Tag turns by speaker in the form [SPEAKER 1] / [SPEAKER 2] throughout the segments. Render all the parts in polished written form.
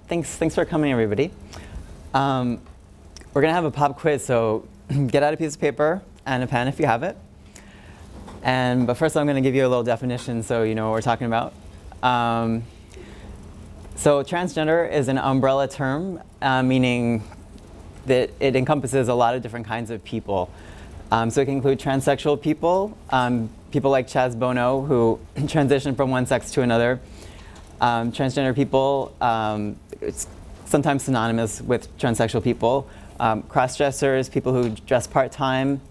[SPEAKER 1] thanks for coming, everybody. We're gonna have a pop quiz, so get out a piece of paper and a pen if you have it. But first I'm gonna give you a little definition so you know what we're talking about. So transgender is an umbrella term, meaning that it encompasses a lot of different kinds of people. So it can include transsexual people, people like Chaz Bono who transition from one sex to another. Transgender people, it's sometimes synonymous with transsexual people. Cross-dressers, people who dress part-time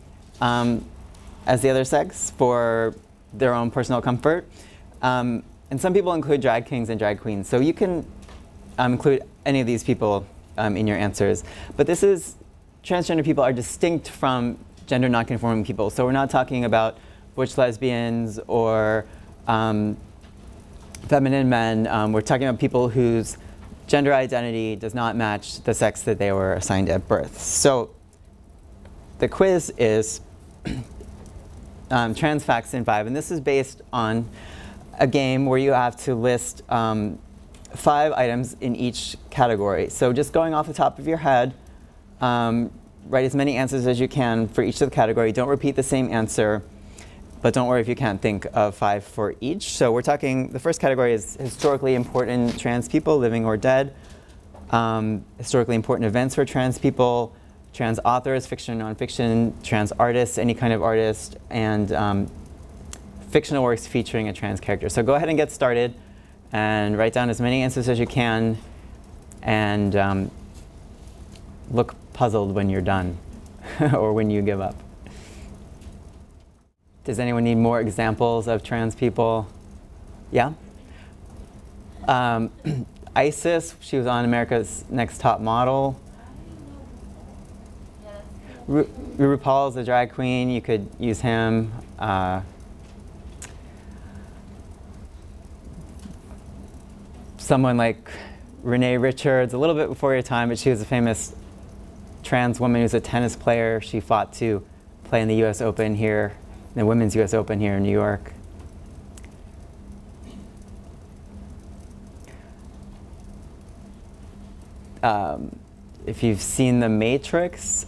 [SPEAKER 1] as the other sex for their own personal comfort. And some people include drag kings and drag queens. So you can include any of these people in your answers. But transgender people are distinct from gender non-conforming people. So we're not talking about butch lesbians or feminine men. We're talking about people whose gender identity does not match the sex that they were assigned at birth. So the quiz is Trans Facts in 5, and this is based on a game where you have to list 5 items in each category. So just going off the top of your head, write as many answers as you can for each of the category. Don't repeat the same answer, but don't worry if you can't think of 5 for each. So we're talking, the first category is historically important trans people, living or dead. Historically important events for trans people, trans authors, fiction or nonfiction, trans artists, any kind of artist, and fictional works featuring a trans character. So go ahead and get started and write down as many answers as you can, and look puzzled when you're done or when you give up. Does anyone need more examples of trans people? Yeah? Isis, she was on America's Next Top Model. RuPaul's a drag queen, you could use him. Someone like Renee Richards, a little bit before your time, but she was a famous trans woman who's a tennis player. She fought to play in the US Open here, the Women's US Open here in New York. If you've seen The Matrix,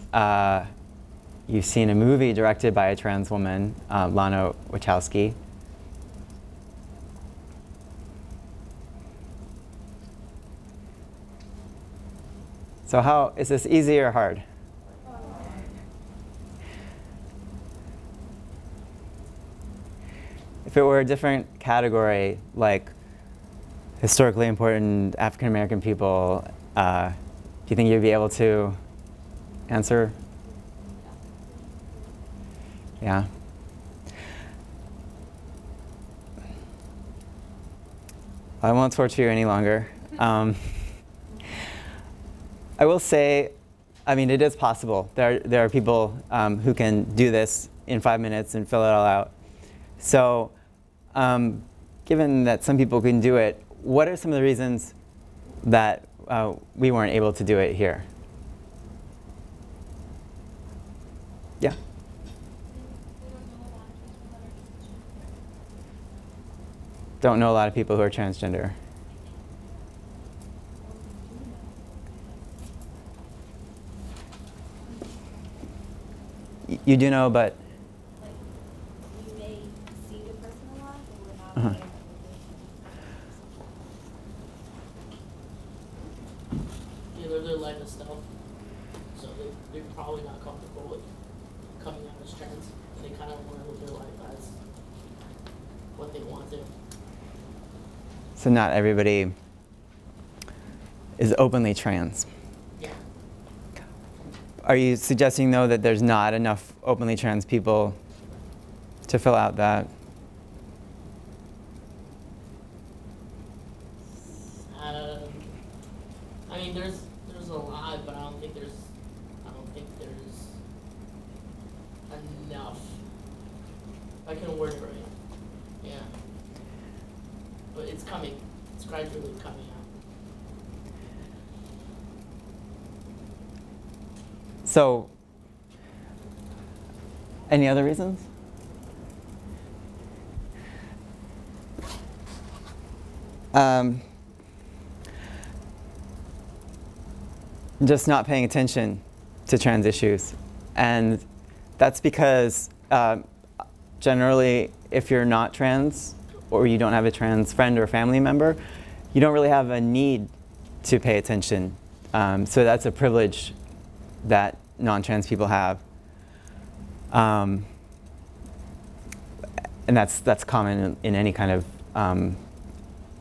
[SPEAKER 1] you've seen a movie directed by a trans woman, Lana Wachowski. So how, is this easy or hard? If it were a different category, like historically important African American people, do you think you'd be able to answer? Yeah. I won't torture you any longer. I will say, I mean, it is possible. There are people who can do this in 5 minutes and fill it all out. So given that some people can do it, what are some of the reasons that we weren't able to do it here? Yeah? Don't know a lot of people who are transgender. You do know, but
[SPEAKER 2] like you may see the person a lot, but we're not.
[SPEAKER 3] They live their life as stealth, so they're probably not comfortable with coming out as trans. And they kind of want to live their life as what they want to.
[SPEAKER 1] So not everybody is openly trans. Are you suggesting, though, that there's not enough openly trans people to fill out that?
[SPEAKER 3] I mean, there's a lot, but I don't think there's enough. I can word it right. Yeah. But it's coming. It's gradually coming out.
[SPEAKER 1] So, any other reasons? just not paying attention to trans issues. And that's because generally, if you're not trans or you don't have a trans friend or family member, you don't really have a need to pay attention. So that's a privilege that non-trans people have. And that's common in any kind of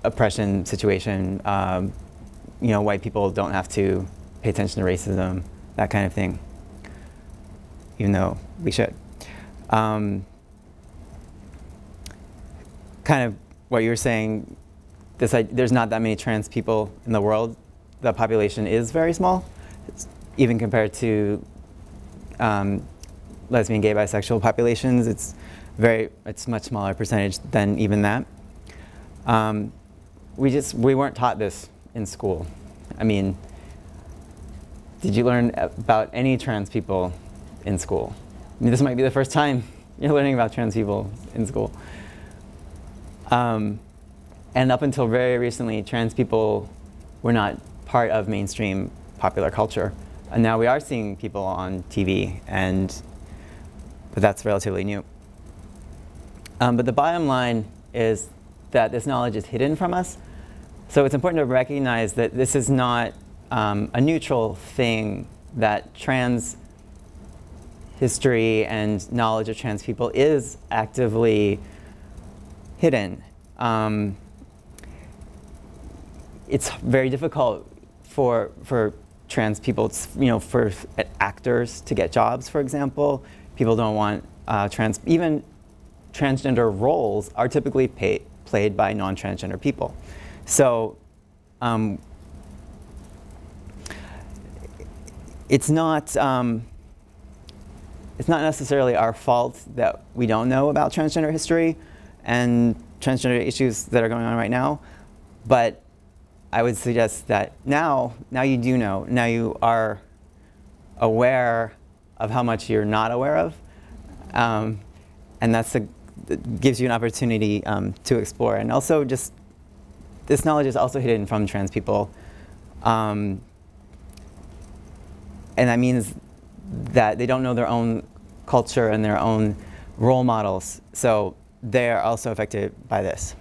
[SPEAKER 1] oppression situation. You know, white people don't have to pay attention to racism, that kind of thing, even though we should. Kind of what you were saying, there's not that many trans people in the world. The population is very small, even compared to lesbian, gay, bisexual populations. It's much smaller percentage than even that. We weren't taught this in school. I mean, did you learn about any trans people in school? I mean, this might be the first time you're learning about trans people in school. And up until very recently, trans people were not part of mainstream popular culture. And now we are seeing people on TV, but that's relatively new. But the bottom line is that this knowledge is hidden from us. So it's important to recognize that this is not a neutral thing, that trans history and knowledge of trans people is actively hidden. It's very difficult for trans people, for actors to get jobs, for example. People don't want even transgender roles are typically played by non-transgender people. So it's not necessarily our fault that we don't know about transgender history and transgender issues that are going on right now, but I would suggest that now you do know. Now you are aware of how much you're not aware of, and that gives you an opportunity to explore. And also, just this knowledge is also hidden from trans people, and that means that they don't know their own culture and their own role models, so they're also affected by this.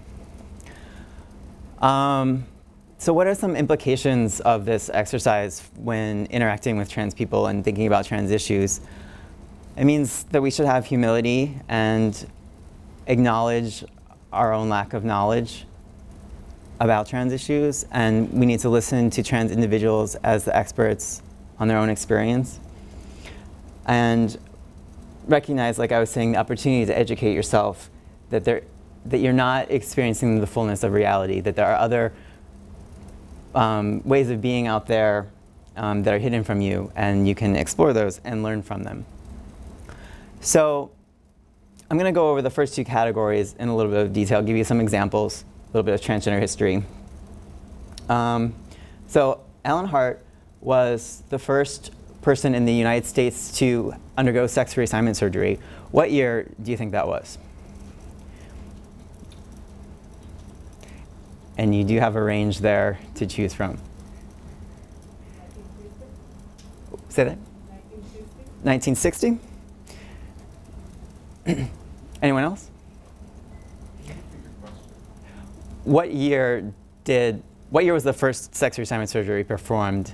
[SPEAKER 1] So what are some implications of this exercise when interacting with trans people and thinking about trans issues? It means that we should have humility and acknowledge our own lack of knowledge about trans issues, and we need to listen to trans individuals as the experts on their own experience. And recognize, like I was saying, the opportunity to educate yourself, that you're not experiencing the fullness of reality, that there are other ways of being out there that are hidden from you, and you can explore those and learn from them. So I'm going to go over the first two categories in a little bit of detail, give you some examples, a little bit of transgender history. So Alan Hart was the first person in the United States to undergo sex reassignment surgery. What year do you think that was? And you do have a range there to choose from. 1960? Say that? 1960? 1960? Anyone else? What year was the first sex reassignment surgery performed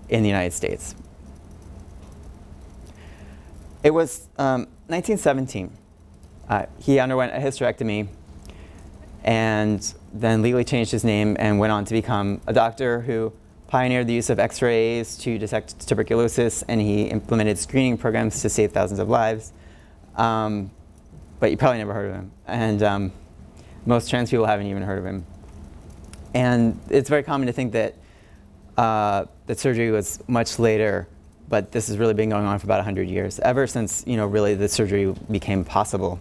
[SPEAKER 1] in the United States? It was 1917. He underwent a hysterectomy and then legally changed his name and went on to become a doctor who pioneered the use of X-rays to detect tuberculosis, and he implemented screening programs to save thousands of lives. But you probably never heard of him. And most trans people haven't even heard of him. And it's very common to think that that surgery was much later, but this has really been going on for about 100 years, ever since really the surgery became possible.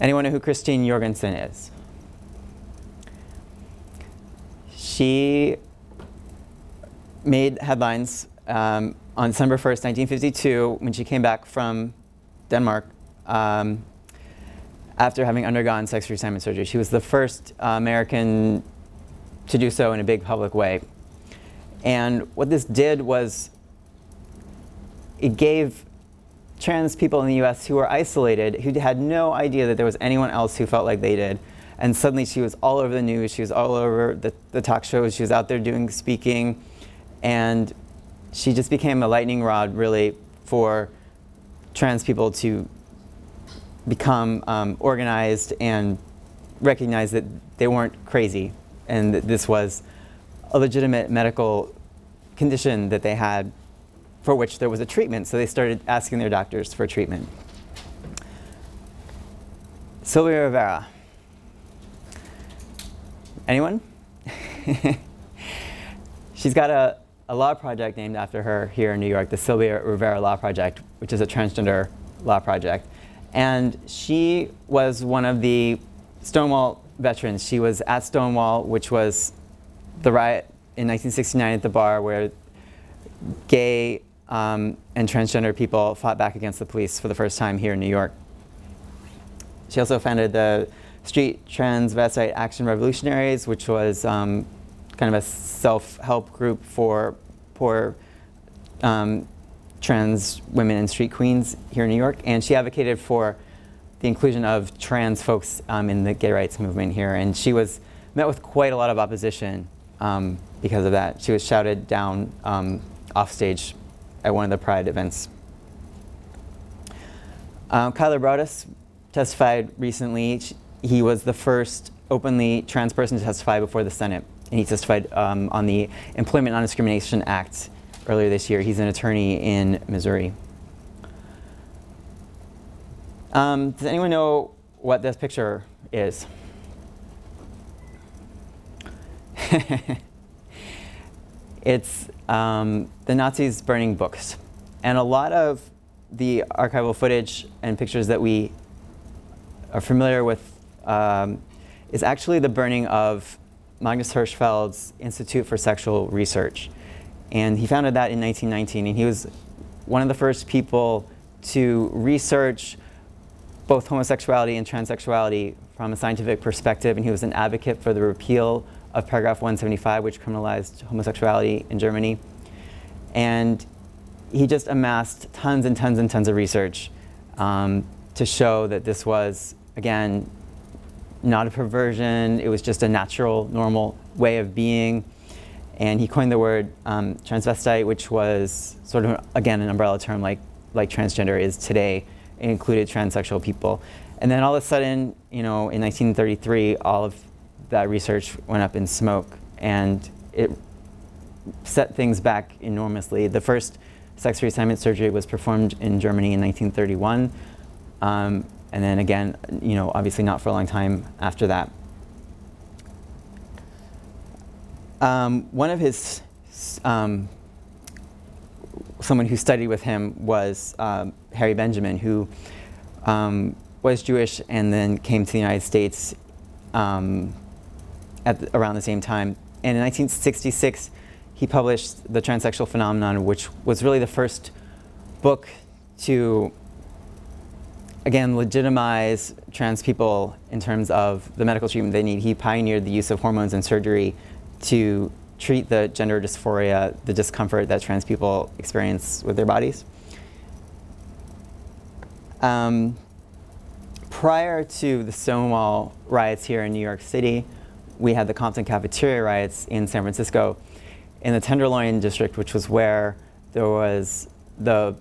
[SPEAKER 1] Anyone know who Christine Jorgensen is? She made headlines on December 1st, 1952, when she came back from Denmark after having undergone sex reassignment surgery. She was the first American to do so in a big public way. And what this did was it gave trans people in the US who were isolated, who had no idea that there was anyone else who felt like they did. And suddenly she was all over the news, she was all over the talk shows, she was out there doing speaking, and she just became a lightning rod, really, for trans people to become organized and recognize that they weren't crazy, and that this was a legitimate medical condition that they had for which there was a treatment. So they started asking their doctors for treatment. Sylvia Rivera. Anyone? She's got a law project named after her here in New York, the Sylvia Rivera Law Project, which is a transgender law project. And she was one of the Stonewall veterans. She was at Stonewall, which was the riot in 1969 at the bar where gay and transgender people fought back against the police for the first time here in New York. She also founded the Street Transvestite Action Revolutionaries, which was kind of a self-help group for poor trans women and street queens here in New York. And she advocated for the inclusion of trans folks in the gay rights movement here. And she was met with quite a lot of opposition because of that. She was shouted down off stage at one of the Pride events. Broadus testified recently. He was the first openly trans person to testify before the Senate. And he testified on the Employment Non-Discrimination Act earlier this year. He's an attorney in Missouri. Does anyone know what this picture is? It's the Nazis burning books. And a lot of the archival footage and pictures that we are familiar with is actually the burning of Magnus Hirschfeld's Institute for Sexual Research. And he founded that in 1919, and he was one of the first people to research both homosexuality and transsexuality from a scientific perspective, and he was an advocate for the repeal of paragraph 175, which criminalized homosexuality in Germany. And he just amassed tons and tons and tons of research to show that this was, again, not a perversion. It was just a natural, normal way of being. And he coined the word transvestite, which was sort of, again, an umbrella term like transgender is today. It included transsexual people. And then all of a sudden, you know, in 1933, all of that research went up in smoke, and it set things back enormously. The first sex reassignment surgery was performed in Germany in 1931. And then again, you know, obviously not for a long time after that. One of his, someone who studied with him was Harry Benjamin, who was Jewish and then came to the United States around the same time. And in 1966, he published The Transsexual Phenomenon, which was really the first book to, again, legitimize trans people in terms of the medical treatment they need. He pioneered the use of hormones and surgery to treat the gender dysphoria, the discomfort that trans people experience with their bodies. Prior to the Stonewall riots here in New York City, we had the Compton cafeteria riots in San Francisco in the Tenderloin district, which was where there was the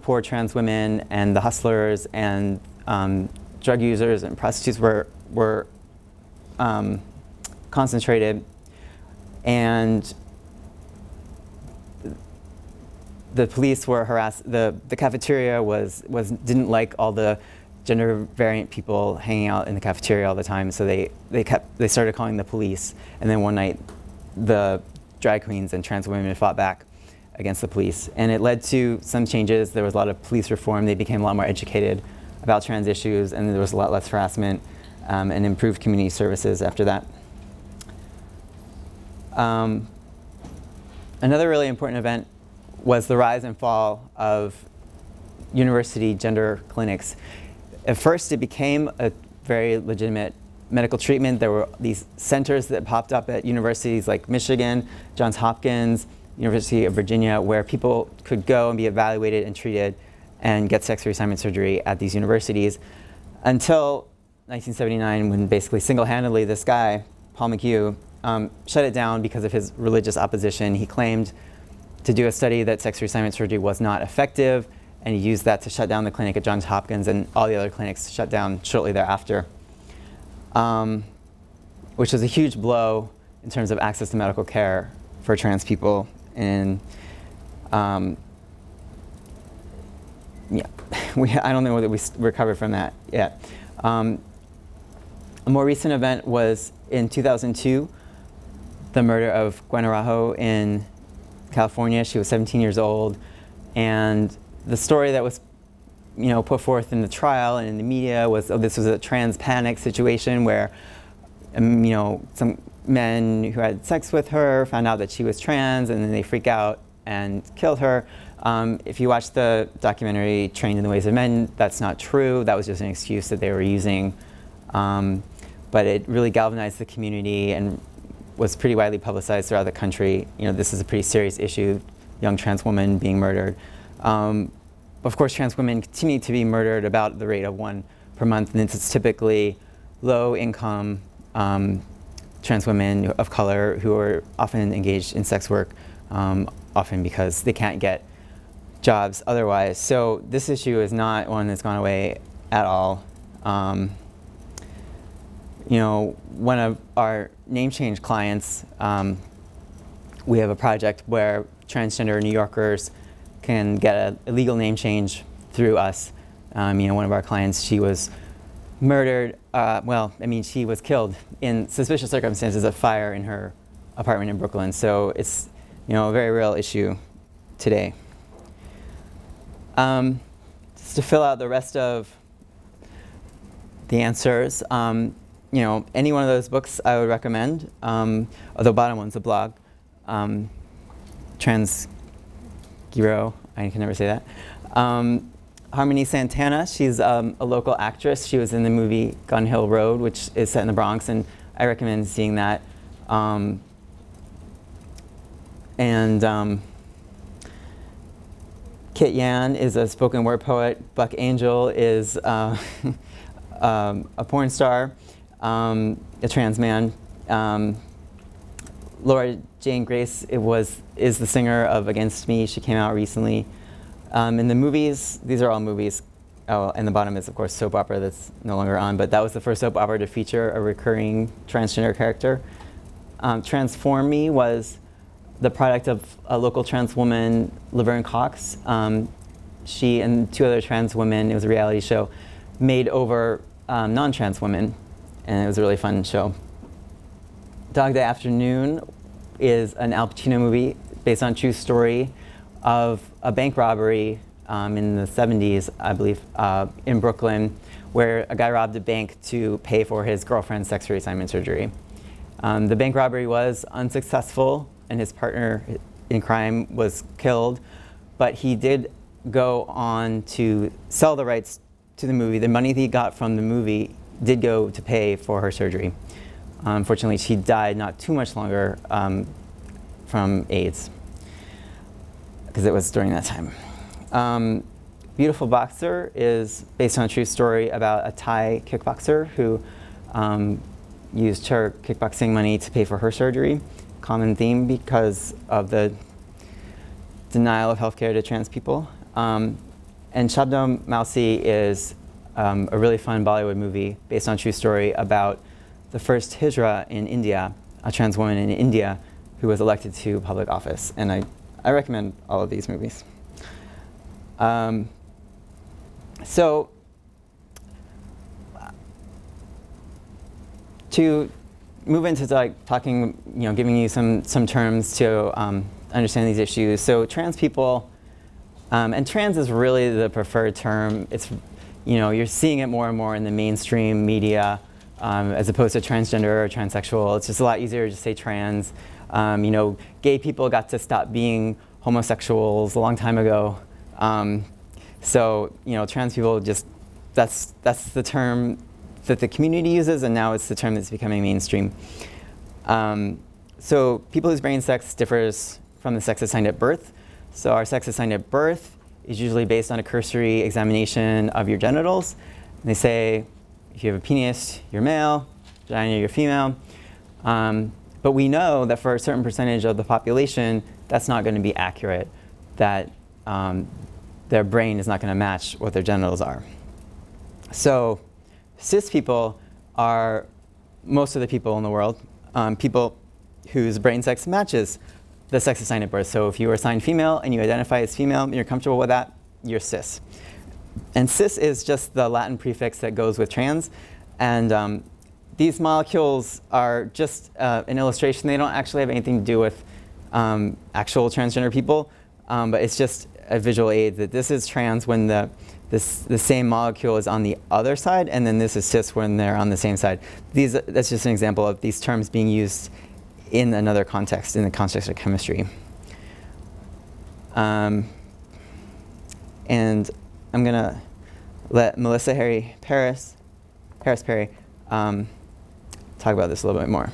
[SPEAKER 1] poor trans women and the hustlers and drug users and prostitutes were concentrated. And the police were harassed. The cafeteria didn't like all the gender variant people hanging out in the cafeteria all the time, so they started calling the police. And then one night, the drag queens and trans women fought back against the police, and it led to some changes. There was a lot of police reform. They became a lot more educated about trans issues, and there was a lot less harassment and improved community services after that. Another really important event was the rise and fall of university gender clinics. At first, it became a very legitimate medical treatment. There were these centers that popped up at universities like Michigan, Johns Hopkins, University of Virginia, where people could go and be evaluated and treated and get sex reassignment surgery at these universities until 1979, when basically single-handedly this guy, Paul McHugh, shut it down because of his religious opposition. He claimed to do a study that sex reassignment surgery was not effective, and he used that to shut down the clinic at Johns Hopkins, and all the other clinics shut down shortly thereafter, which was a huge blow in terms of access to medical care for trans people. And yeah, I don't know whether we recovered from that yet. A more recent event was in 2002, the murder of Gwen Araujo in California. She was 17 years old, and the story that was, put forth in the trial and in the media was, oh, this was a trans panic situation where, some men who had sex with her found out that she was trans, and then they freak out and killed her. If you watch the documentary Trained in the Ways of Men, that's not true. That was just an excuse that they were using. But it really galvanized the community and was pretty widely publicized throughout the country. This is a pretty serious issue, young trans woman being murdered. Of course, trans women continue to be murdered about the rate of 1 per month, and it's typically low-income trans women of color who are often engaged in sex work, often because they can't get jobs otherwise. So this issue is not one that's gone away at all. One of our name change clients, we have a project where transgender New Yorkers can get a legal name change through us. One of our clients, she was murdered, she was killed in suspicious circumstances of fire in her apartment in Brooklyn. So it's, a very real issue today. Just to fill out the rest of the answers, any one of those books I would recommend. The bottom one's a blog. Trans Giro, I can never say that. Harmony Santana, she's a local actress. She was in the movie Gun Hill Road, which is set in the Bronx, and I recommend seeing that. Kit Yan is a spoken word poet. Buck Angel is a porn star, a trans man. Laura Jane Grace is the singer of Against Me. She came out recently. In the movies, these are all movies. Oh, and the bottom is, of course, soap opera that's no longer on, but that was the first soap opera to feature a recurring transgender character. Transform Me was the product of a local trans woman, Laverne Cox. She and 2 other trans women, it was a reality show, made over non-trans women, and it was a really fun show. Dog Day Afternoon is an Al Pacino movie based on a true story of a bank robbery in the 70s, I believe, in Brooklyn, where a guy robbed a bank to pay for his girlfriend's sex reassignment surgery. The bank robbery was unsuccessful, and his partner in crime was killed, but he did go on to sell the rights to the movie. The money that he got from the movie did go to pay for her surgery. Unfortunately, she died not too much longer from AIDS, because it was during that time. Beautiful Boxer is based on a true story about a Thai kickboxer who used her kickboxing money to pay for her surgery. Common theme because of the denial of healthcare to trans people. And Shabdam Mausi is a really fun Bollywood movie based on a true story about the first hijra in India, a trans woman in India who was elected to public office. And I recommend all of these movies. So to move into talking, giving you some terms to understand these issues. So trans people, and trans is really the preferred term. It's, you're seeing it more and more in the mainstream media as opposed to transgender or transsexual. It's just a lot easier to just say trans. Gay people got to stop being homosexuals a long time ago. So, trans people that's the term that the community uses, and now it's the term that's becoming mainstream. So people whose brain sex differs from the sex assigned at birth. So our sex assigned at birth is usually based on a cursory examination of your genitals. And they say, if you have a penis, you're male, vagina, you're female. But we know that for a certain percentage of the population, that's not going to be accurate, that their brain is not going to match what their genitals are. So cis people are most of the people in the world, people whose brain sex matches the sex assigned at birth. So if you were assigned female and you identify as female and you're comfortable with that, you're cis. And cis is just the Latin prefix that goes with trans. And these molecules are just an illustration. They don't actually have anything to do with actual transgender people, but it's just a visual aid that this is trans when the same molecule is on the other side, and then this is cis when they're on the same side. That's just an example of these terms being used in another context, in the context of chemistry. And I'm going to let Melissa Harris-Perry talk about this a little bit more.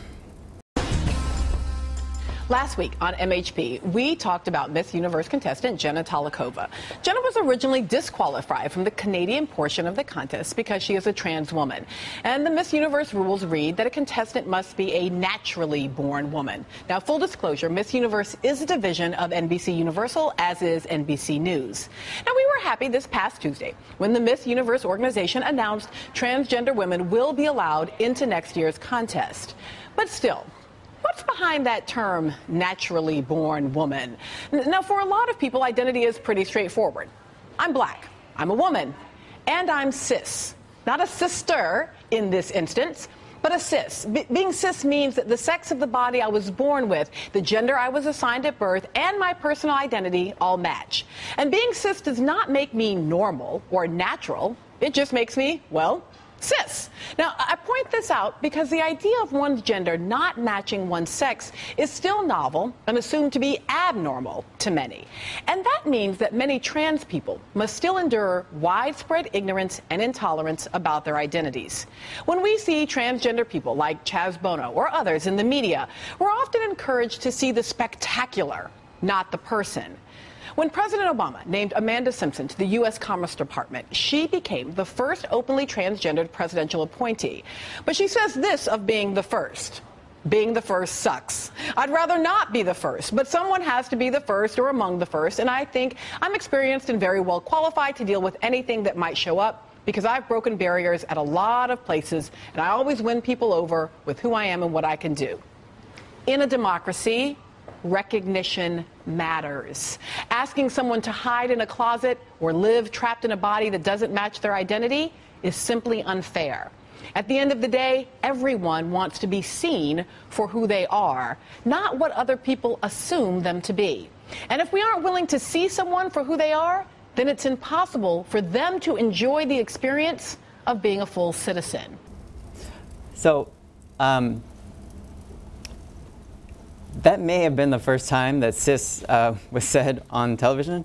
[SPEAKER 4] Last week on MHP, we talked about Miss Universe contestant Jenna Talikova. Jenna was originally disqualified from the Canadian portion of the contest because she is a trans woman. And the Miss Universe rules read that a contestant must be a naturally born woman. Now, full disclosure, Miss Universe is a division of NBC Universal, as is NBC News. Now, we were happy this past Tuesday when the Miss Universe organization announced transgender women will be allowed into next year's contest. But still, what's behind that term, naturally born woman? Now, for a lot of people, identity is pretty straightforward. I'm black, I'm a woman, and I'm cis. Not a sister in this instance, but a cis. Being cis means that the sex of the body I was born with, the gender I was assigned at birth, and my personal identity all match. And being cis does not make me normal or natural. It just makes me, well, cis. Now, I point this out because the idea of one's gender not matching one's sex is still novel and assumed to be abnormal to many. And that means that many trans people must still endure widespread ignorance and intolerance about their identities. When we see transgender people like Chaz Bono or others in the media, we're often encouraged to see the spectacular, not the person. When President Obama named Amanda Simpson to the U.S. Commerce Department, she became the first openly transgendered presidential appointee. But she says this of being the first: being the first sucks. I'd rather not be the first, but someone has to be the first or among the first, and I think I'm experienced and very well qualified to deal with anything that might show up, because I've broken barriers at a lot of places, and I always win people over with who I am and what I can do. In a democracy, recognition matters. Asking someone to hide in a closet or live trapped in a body that doesn't match their identity is simply unfair. At the end of the day, everyone wants to be seen for who they are, not what other people assume them to be. And if we aren't willing to see someone for who they are, then it's impossible for them to enjoy the experience of being a full citizen.
[SPEAKER 1] So, that may have been the first time that cis was said on television.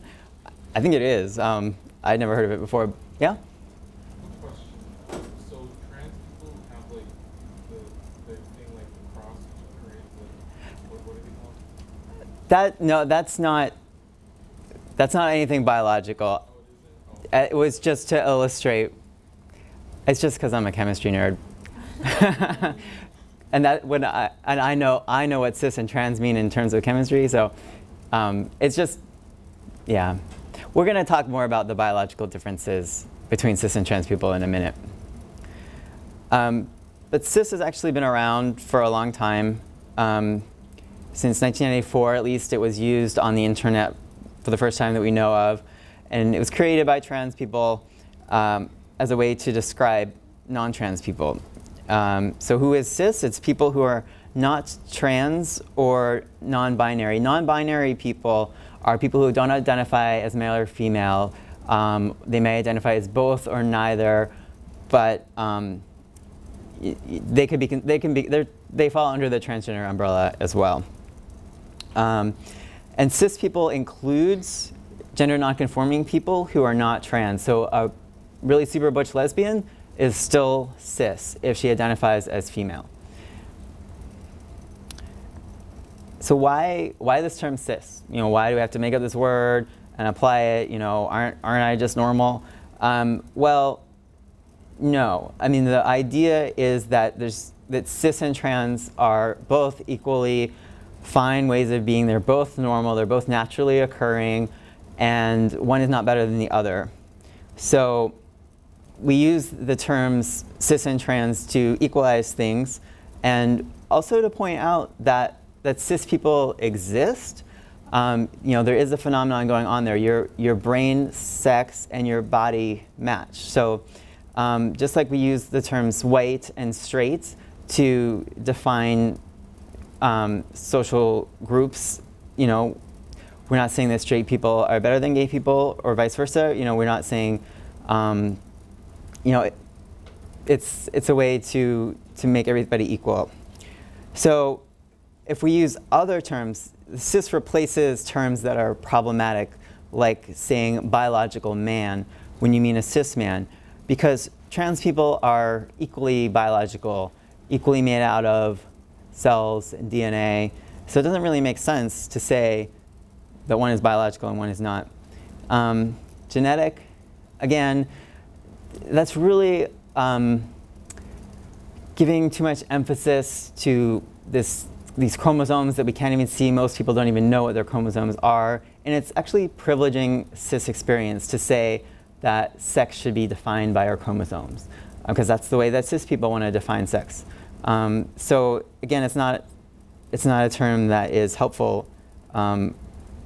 [SPEAKER 1] I think it is. I'd never heard of it before. Yeah?
[SPEAKER 5] Question. So trans people have like the thing like the cross, what do they call it?
[SPEAKER 1] No, that's not anything biological.
[SPEAKER 5] Oh, it isn't? Oh.
[SPEAKER 1] It was just to illustrate. It's just because I'm a chemistry nerd. And I know what cis and trans mean in terms of chemistry, so it's just, yeah. We're going to talk more about the biological differences between cis and trans people in a minute. But cis has actually been around for a long time. Since 1994, at least, it was used on the internet for the first time that we know of. And it was created by trans people as a way to describe non-trans people. So who is cis? It's people who are not trans or non-binary. Non-binary people are people who don't identify as male or female. They may identify as both or neither, but they fall under the transgender umbrella as well. And cis people includes gender non-conforming people who are not trans. So a really super butch lesbian is still cis if she identifies as female. So why this term cis? You know, why do we have to make up this word and apply it? You know, aren't I just normal? Well, no. I mean, the idea is that that cis and trans are both equally fine ways of being. They're both normal. They're both naturally occurring, and one is not better than the other. So we use the terms cis and trans to equalize things, and also to point out that cis people exist. You know, there is a phenomenon going on there. Your brain, sex, and your body match. So just like we use the terms white and straight to define social groups, you know, we're not saying that straight people are better than gay people or vice versa. You know, we're not saying, you know, it's a way to make everybody equal. So if we use other terms, cis replaces terms that are problematic, like saying biological man when you mean a cis man, because trans people are equally biological, equally made out of cells and DNA. So it doesn't really make sense to say that one is biological and one is not. Genetic, again, that's really giving too much emphasis to these chromosomes that we can't even see. Most people don't even know what their chromosomes are. And it's actually privileging cis experience to say that sex should be defined by our chromosomes, because that's the way that cis people want to define sex. So again, it's not a term that is helpful in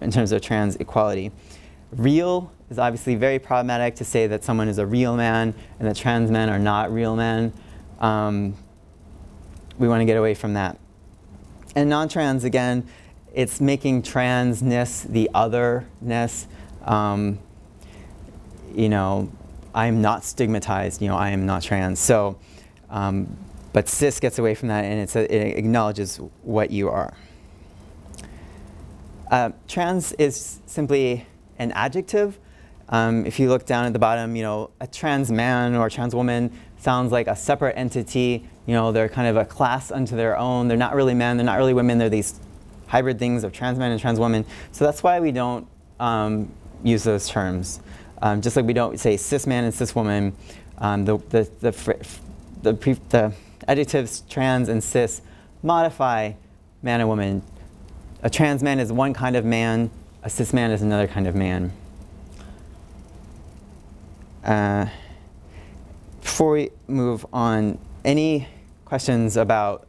[SPEAKER 1] terms of trans equality. Real is obviously very problematic to say that someone is a real man and that trans men are not real men. We want to get away from that. And non-trans, again, it's making transness the otherness. You know, I'm not stigmatized, you know, I am not trans. So, but cis gets away from that, and it acknowledges what you are. Trans is simply an adjective. If you look down at the bottom, you know, a trans man or a trans woman sounds like a separate entity. You know, they're kind of a class unto their own. They're not really men, they're not really women. They're these hybrid things of trans men and trans women. So that's why we don't use those terms. Just like we don't say cis man and cis woman, the adjectives trans and cis modify man and woman. A trans man is one kind of man, a cis man is another kind of man. Before we move on, any questions about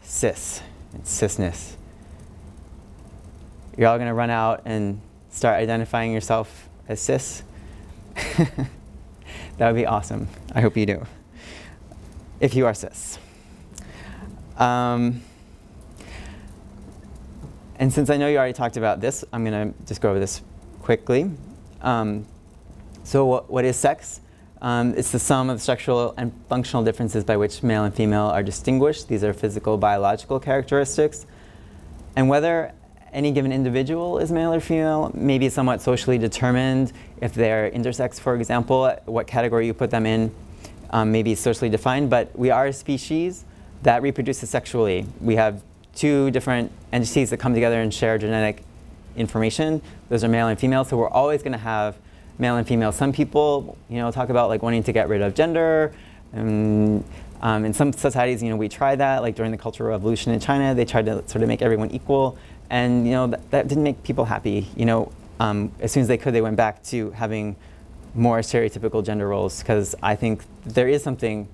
[SPEAKER 1] cis and cisness? You're all going to run out and start identifying yourself as cis? That would be awesome. I hope you do, if you are cis. And since I know you already talked about this, I'm going to just go over this quickly. So what is sex? It's the sum of structural and functional differences by which male and female are distinguished. These are physical, biological characteristics. And whether any given individual is male or female may be somewhat socially determined. If they're intersex, for example, what category you put them in may be socially defined. But we are a species that reproduces sexually. We have two different entities that come together and share genetic information. Those are male and female, so we're always going to have male and female. Some people, you know, talk about like wanting to get rid of gender. In some societies, you know, we tried that. Like during the Cultural Revolution in China, they tried to sort of make everyone equal, and you know that didn't make people happy. You know, as soon as they could, they went back to having more stereotypical gender roles, because I think there is something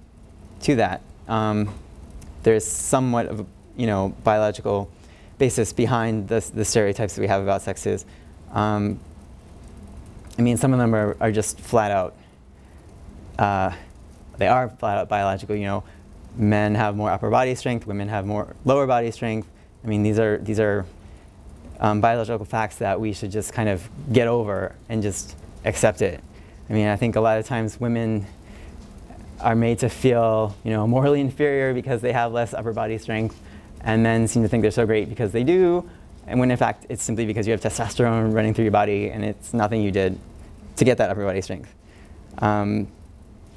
[SPEAKER 1] to that. There's somewhat of a, you know, biological basis behind the stereotypes that we have about sexes. I mean, some of them are just flat out. They are flat out biological. You know, men have more upper body strength, women have more lower body strength. I mean, these are biological facts that we should just kind of get over and just accept it. I mean, I think a lot of times women are made to feel, you know, morally inferior because they have less upper body strength, and men seem to think they're so great because they do, and when in fact it's simply because you have testosterone running through your body and it's nothing you did to get that upper body strength.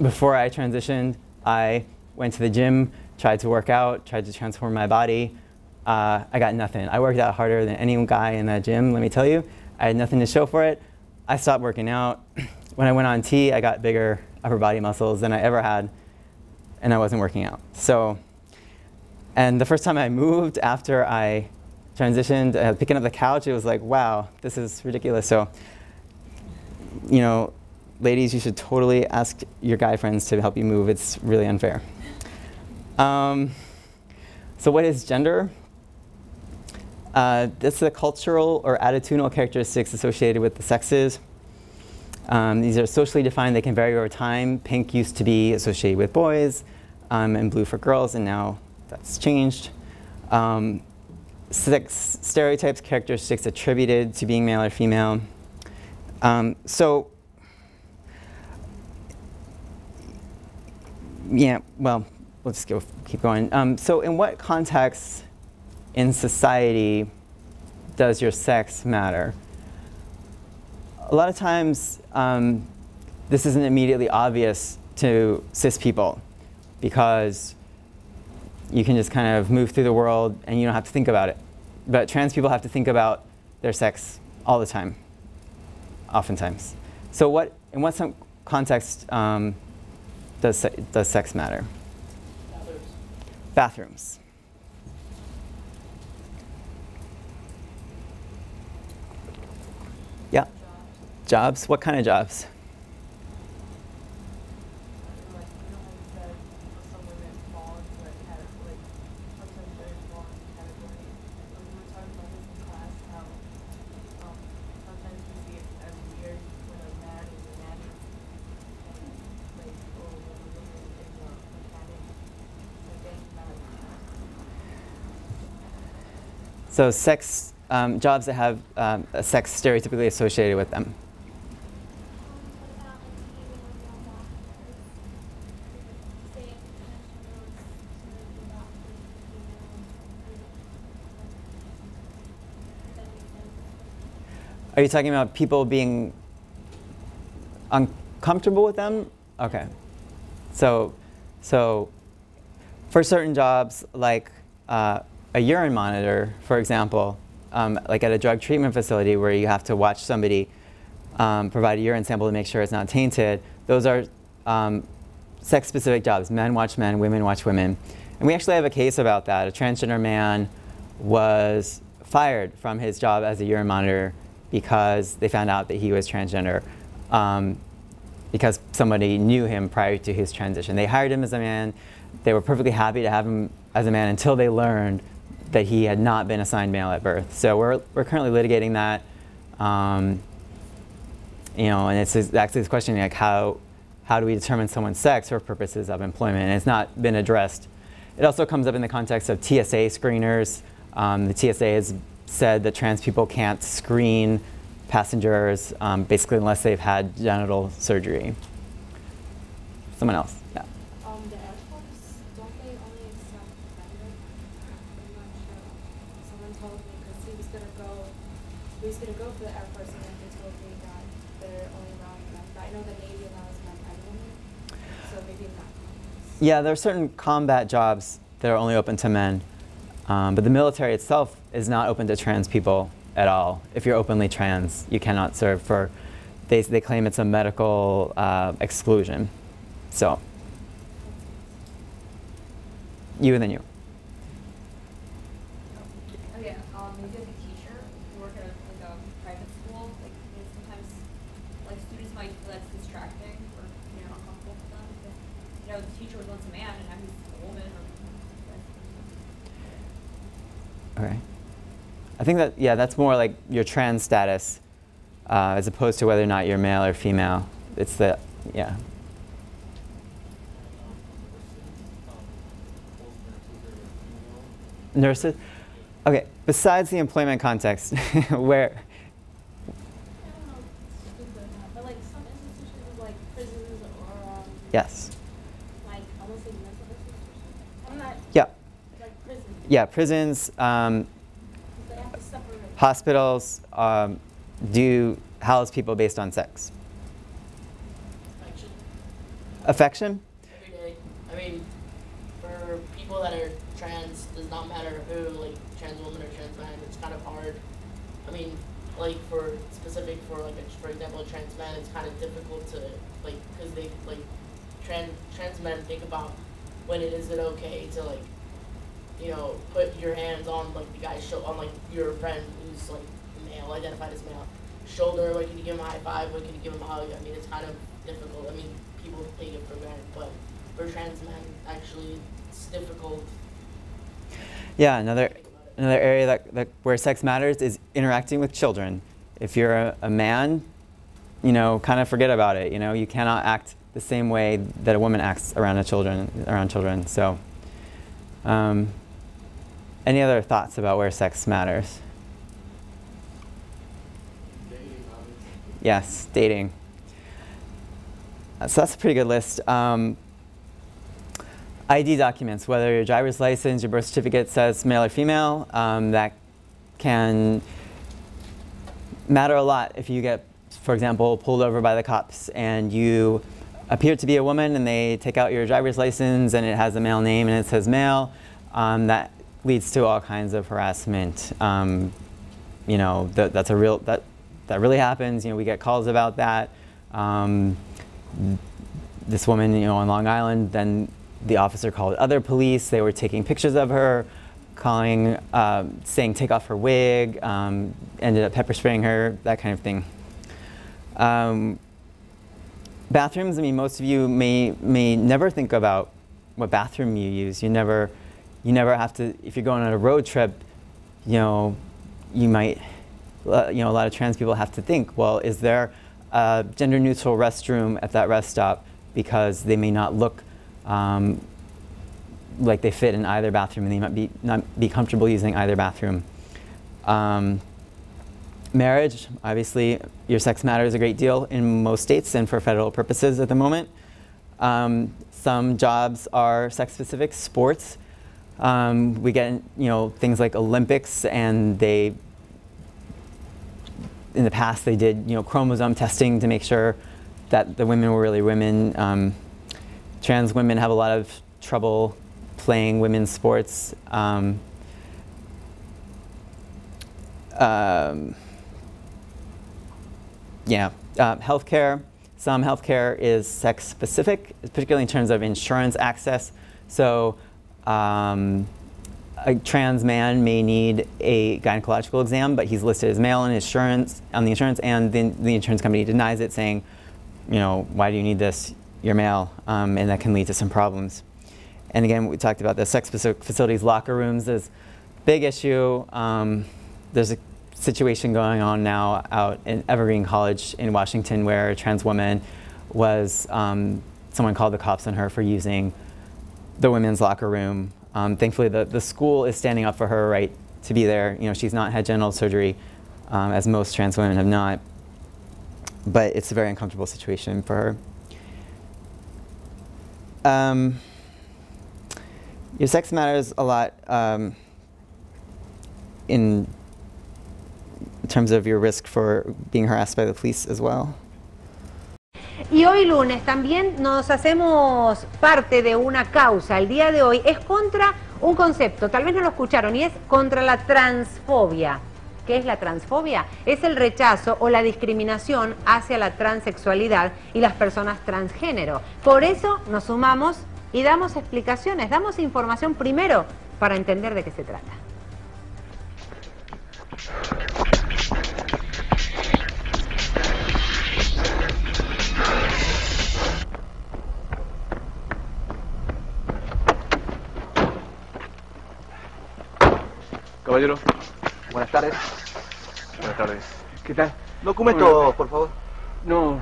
[SPEAKER 1] Before I transitioned, I went to the gym, tried to work out, tried to transform my body, I got nothing. I worked out harder than any guy in that gym, let me tell you. I had nothing to show for it. I stopped working out. When I went on T, I got bigger upper body muscles than I ever had, and I wasn't working out. So, and the first time I moved after I transitioned, picking up the couch, it was like, wow, this is ridiculous. So, you know, ladies, you should totally ask your guy friends to help you move. It's really unfair. So what is gender? This is the cultural or attitudinal characteristics associated with the sexes. These are socially defined. They can vary over time. Pink used to be associated with boys, and blue for girls, and now that's changed. Sex stereotypes, characteristics attributed to being male or female. So, yeah, well, let's keep going. So in what context in society does your sex matter? A lot of times, this isn't immediately obvious to cis people because you can just kind of move through the world and you don't have to think about it. But trans people have to think about their sex all the time, oftentimes. So in what context does sex matter? Bathrooms. Yeah. Jobs? What kind of jobs? So sex, jobs that have a sex stereotypically associated with them. Are you talking about people being uncomfortable with them? Okay. So for certain jobs, like a urine monitor, for example, like at a drug treatment facility where you have to watch somebody provide a urine sample to make sure it's not tainted, those are sex-specific jobs. Men watch men, women watch women. And we actually have a case about that. A transgender man was fired from his job as a urine monitor because they found out that he was transgender, because somebody knew him prior to his transition. They hired him as a man. They were perfectly happy to have him as a man until they learned that he had not been assigned male at birth. So we're currently litigating that. You know, and it's actually this question, like how do we determine someone's sex for purposes of employment? And it's not been addressed. It also comes up in the context of TSA screeners. The TSA has said that trans people can't screen passengers basically unless they've had genital surgery. Someone else, yeah.
[SPEAKER 2] The airports, don't they only accept gender? I'm not sure. Someone told me because he was gonna go for the Air Force and then they told me that they're only allowing men. But I know the Navy allows men and women, so maybe not.
[SPEAKER 1] Yeah, there are certain combat jobs that are only open to men. But the military itself is not open to trans people at all. If you're openly trans, you cannot serve for, they claim it's a medical exclusion. So, you and then you.
[SPEAKER 2] Oh yeah, maybe like a teacher who work at like a private school, like sometimes like students might feel that's distracting or uncomfortable for them because the teacher was once a man and now he's a woman or
[SPEAKER 1] Okay. I think that, yeah, that's more like your trans status as opposed to whether or not you're male or female. It's the, yeah. Nurses? Okay, besides the employment context, where?
[SPEAKER 2] I don't know, but like some institutions like prisons or
[SPEAKER 1] Yes.
[SPEAKER 2] like almost like mental institutions. I'm not
[SPEAKER 1] Yeah.
[SPEAKER 2] like prisons.
[SPEAKER 1] Yeah, prisons,
[SPEAKER 2] They have to separate.
[SPEAKER 1] hospitals do house people based on sex.
[SPEAKER 3] Affection.
[SPEAKER 1] Affection?
[SPEAKER 3] Every day. I mean, for people that are trans, does not matter who, like, trans woman or trans man, it's kind of hard. I mean, like for example, a trans man, it's kind of difficult to like, because they like trans men think about when is it okay to like, you know, put your hands on like the guy's on like your friend who's like male, identified as male, shoulder. Like, can you give him a high five? When can you give him a hug? I mean, it's kind of difficult. I mean, people take it for granted, but for trans men, actually, it's difficult.
[SPEAKER 1] Yeah, another area that where sex matters is interacting with children. If you're a man, you know, kind of forget about it. You know, you cannot act the same way that a woman acts around children. So, any other thoughts about where sex matters?
[SPEAKER 5] Dating, obviously.
[SPEAKER 1] Yes, dating. So that's a pretty good list. ID documents, whether your driver's license, your birth certificate says male or female, that can matter a lot if you get, for example, pulled over by the cops and you appear to be a woman and they take out your driver's license and it has a male name and it says male. That leads to all kinds of harassment. You know, that really happens. You know, we get calls about that. This woman, you know, on Long Island, then the officer called other police. They were taking pictures of her, calling, saying take off her wig, ended up pepper spraying her, that kind of thing. Bathrooms, I mean, most of you may never think about what bathroom you use. You never have to, if you're going on a road trip, you know, you might, you know, a lot of trans people have to think, well, is there a gender neutral restroom at that rest stop? Because they may not look like they fit in either bathroom and they might not be comfortable using either bathroom. Marriage, obviously, your sex matters a great deal in most states and for federal purposes at the moment. Some jobs are sex-specific. Sports, we get, you know, things like Olympics, and in the past they did, you know, chromosome testing to make sure that the women were really women. Trans women have a lot of trouble playing women's sports. Healthcare. Some healthcare is sex specific, particularly in terms of insurance access. So a trans man may need a gynecological exam, but he's listed as male on the insurance, and then the insurance company denies it, saying, you know, why do you need this? You're male, and that can lead to some problems. And again, we talked about the sex facilities, locker rooms. There's a big issue. There's a situation going on now out in Evergreen College in Washington where a trans woman was, someone called the cops on her for using the women's locker room. Thankfully, the school is standing up for her right to be there. You know, she's not had genital surgery, as most trans women have not. But it's a very uncomfortable situation for her. Your sex matters a lot in terms of your risk for being harassed by the police as well.
[SPEAKER 6] Y hoy lunes también nos hacemos parte de una causa. El día de hoy es contra un concepto, tal vez no lo escucharon, y es contra la transfobia. ¿Qué es la transfobia? Es el rechazo o la discriminación hacia la transexualidad y las personas transgénero. Por eso nos sumamos y damos explicaciones, damos información primero para entender de qué se trata.
[SPEAKER 7] Caballero.
[SPEAKER 8] Buenas tardes.
[SPEAKER 7] Buenas tardes.
[SPEAKER 8] ¿Qué tal? Documentos, por favor.
[SPEAKER 7] No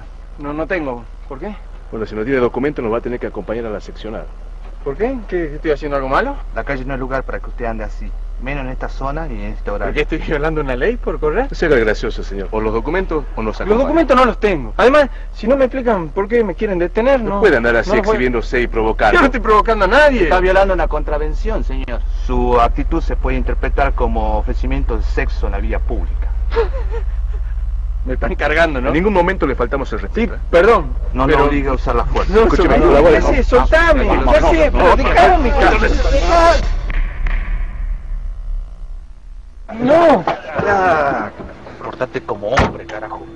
[SPEAKER 7] tengo. ¿Por qué? Bueno, si no tiene documento nos va a tener que acompañar a la seccional. ¿Por qué? ¿Que estoy haciendo algo malo?
[SPEAKER 8] La calle no es lugar para que usted ande así. Menos en esta zona y en este horario.
[SPEAKER 7] ¿Por qué estoy violando una ley por correr? No sea gracioso, señor. O los documentos o nos acompañan.
[SPEAKER 9] Los documentos no los tengo. Además, si no me explican por qué me quieren detener,
[SPEAKER 7] no puede andar así exhibiéndose y provocando.
[SPEAKER 9] Yo no estoy provocando a nadie.
[SPEAKER 8] Está violando una contravención, señor. Su actitud se puede interpretar como ofrecimiento de sexo en la vía pública.
[SPEAKER 9] Me están cargando, ¿no?
[SPEAKER 7] En ningún momento le faltamos el respeto.
[SPEAKER 9] Sí, perdón.
[SPEAKER 8] No lo obligue a usar la fuerza.
[SPEAKER 9] No, ¿qué haces? Soltame. ¿Qué haces? Déjame. No.
[SPEAKER 8] Ya, portate como hombre, carajo.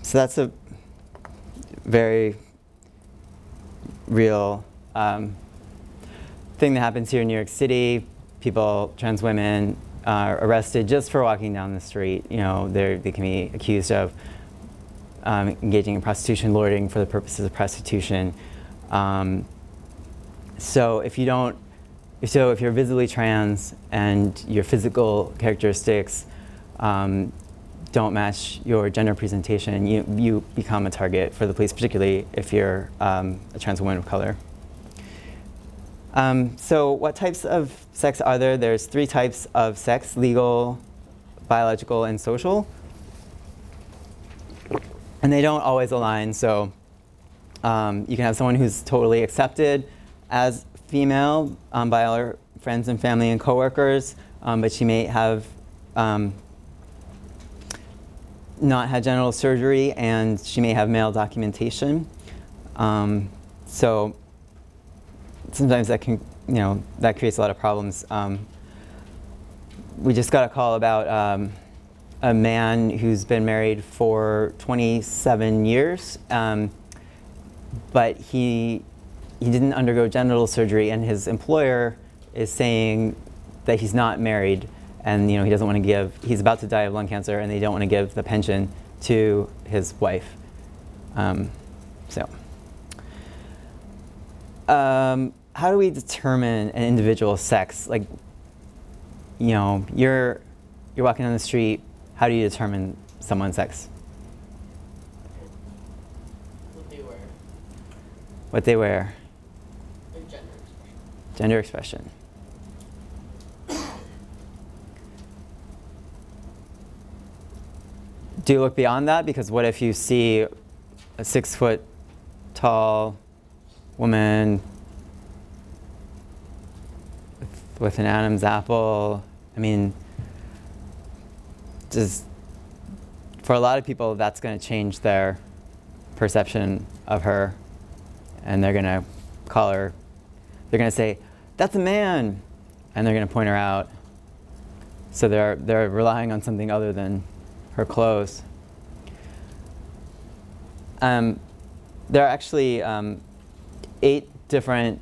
[SPEAKER 1] So that's a very real thing that happens here in New York City. People, trans women, are arrested just for walking down the street. You know, they can be accused of engaging in prostitution, lording for the purposes of prostitution. So if you're visibly trans and your physical characteristics don't match your gender presentation, you become a target for the police, particularly if you're a trans woman of color. So what types of sex are there? There's 3 types of sex: legal, biological, and social. And they don't always align, so you can have someone who's totally accepted as female by all her friends and family and coworkers, but she may have not had genital surgery, and she may have male documentation. So sometimes that can, that creates a lot of problems. We just got a call about a man who's been married for 27 years, but he didn't undergo genital surgery, and his employer is saying that he's not married, and he doesn't want to give, he's about to die of lung cancer, and they don't want to give the pension to his wife. How do we determine an individual's sex? Like, you're walking down the street, how do you determine someone's sex?
[SPEAKER 3] What they wear.
[SPEAKER 1] What they wear.
[SPEAKER 3] And gender expression.
[SPEAKER 1] Gender expression. Do you look beyond that? Because what if you see a 6-foot-tall woman with an Adam's apple? I mean, for a lot of people, that's going to change their perception of her, and they're going to call her, they're going to say, "That's a man," and they're going to point her out. So they're relying on something other than her clothes. There are actually 8 different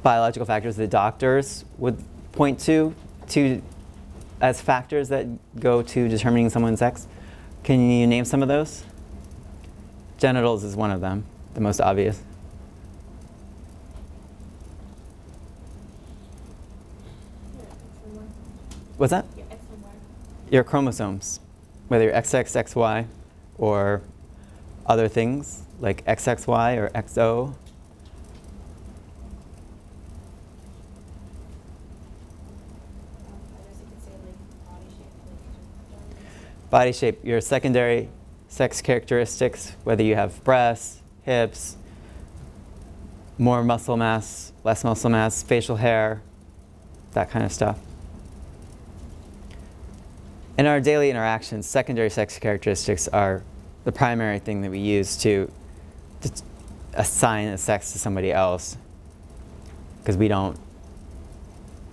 [SPEAKER 1] biological factors that doctors would point to as factors that go to determining someone's sex. Can you name some of those? Genitals is one of them, the most obvious. What's that?
[SPEAKER 2] Your X and Y.
[SPEAKER 1] Your chromosomes, whether you're XX, XY, or other things like XXY or XO.
[SPEAKER 2] I guess you could say like body shape, like
[SPEAKER 1] Body shape, your secondary sex characteristics, whether you have breasts, hips, more muscle mass, less muscle mass, facial hair, that kind of stuff. In our daily interactions, secondary sex characteristics are the primary thing that we use to assign a sex to somebody else, because we don't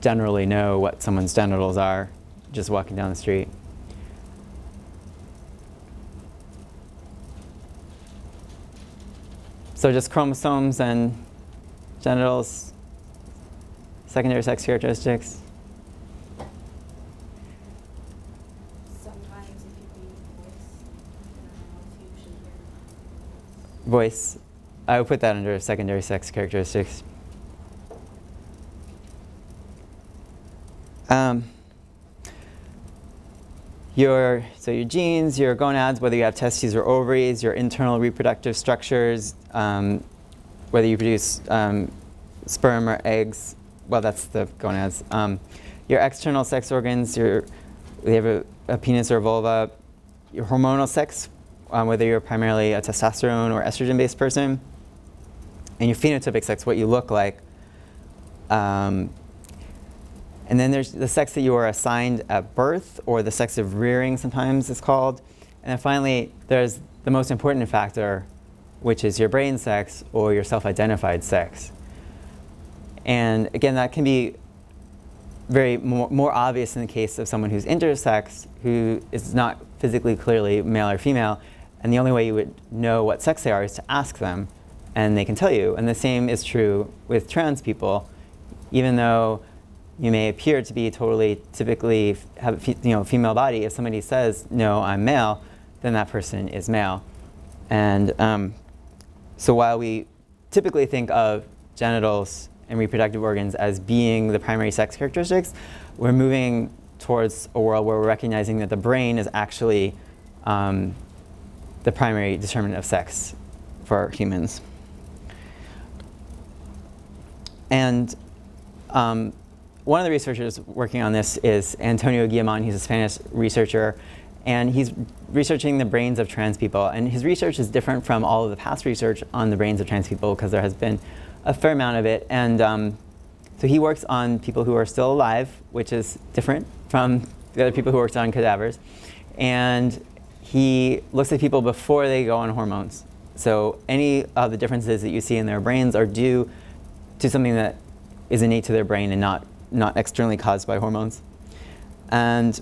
[SPEAKER 1] generally know what someone's genitals are just walking down the street. So just chromosomes and genitals, secondary sex characteristics.
[SPEAKER 2] sometimes it could be voice. And I don't know if you should hear
[SPEAKER 1] Voice, I would put that under secondary sex characteristics. Your genes, your gonads, whether you have testes or ovaries, your internal reproductive structures, whether you produce sperm or eggs, well, that's the gonads. Your external sex organs, they have a penis or a vulva. Your hormonal sex, whether you're primarily a testosterone or estrogen-based person. and your phenotypic sex, what you look like. And then there's the sex that you are assigned at birth, or the sex of rearing sometimes it's called. And then finally, there's the most important factor, which is your brain sex or your self-identified sex. And again, that can be very more obvious in the case of someone who's intersex, who is not physically clearly male or female. And the only way you would know what sex they are is to ask them, and they can tell you. And the same is true with trans people. Even though you may appear to be typically have a female body, if somebody says, no, I'm male, then that person is male. And so while we typically think of genitals and reproductive organs as being the primary sex characteristics, we're moving towards a world where we're recognizing that the brain is actually the primary determinant of sex for humans. And one of the researchers working on this is Antonio Guillamon. He's a Spanish researcher, and he's researching the brains of trans people. And his research is different from all of the past research on the brains of trans people, because there has been a fair amount of it. And so he works on people who are still alive, which is different from the other people who worked on cadavers. And he looks at people before they go on hormones. So any of the differences that you see in their brains are due to something that is innate to their brain and not externally caused by hormones. And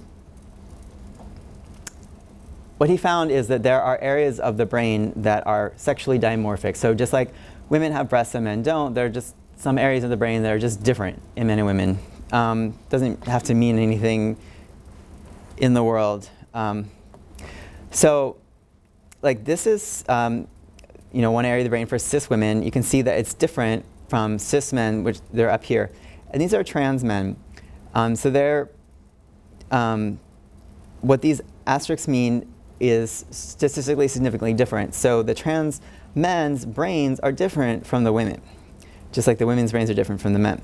[SPEAKER 1] what he found is that there are areas of the brain that are sexually dimorphic. So just like women have breasts and men don't, there are just some areas of the brain that are just different in men and women. Doesn't have to mean anything in the world. So like this is one area of the brain for cis women. You can see that it's different from cis men, which they're up here. And these are trans men. So they're, what these asterisks mean is statistically significantly different. So the trans men's brains are different from the women, just like the women's brains are different from the men.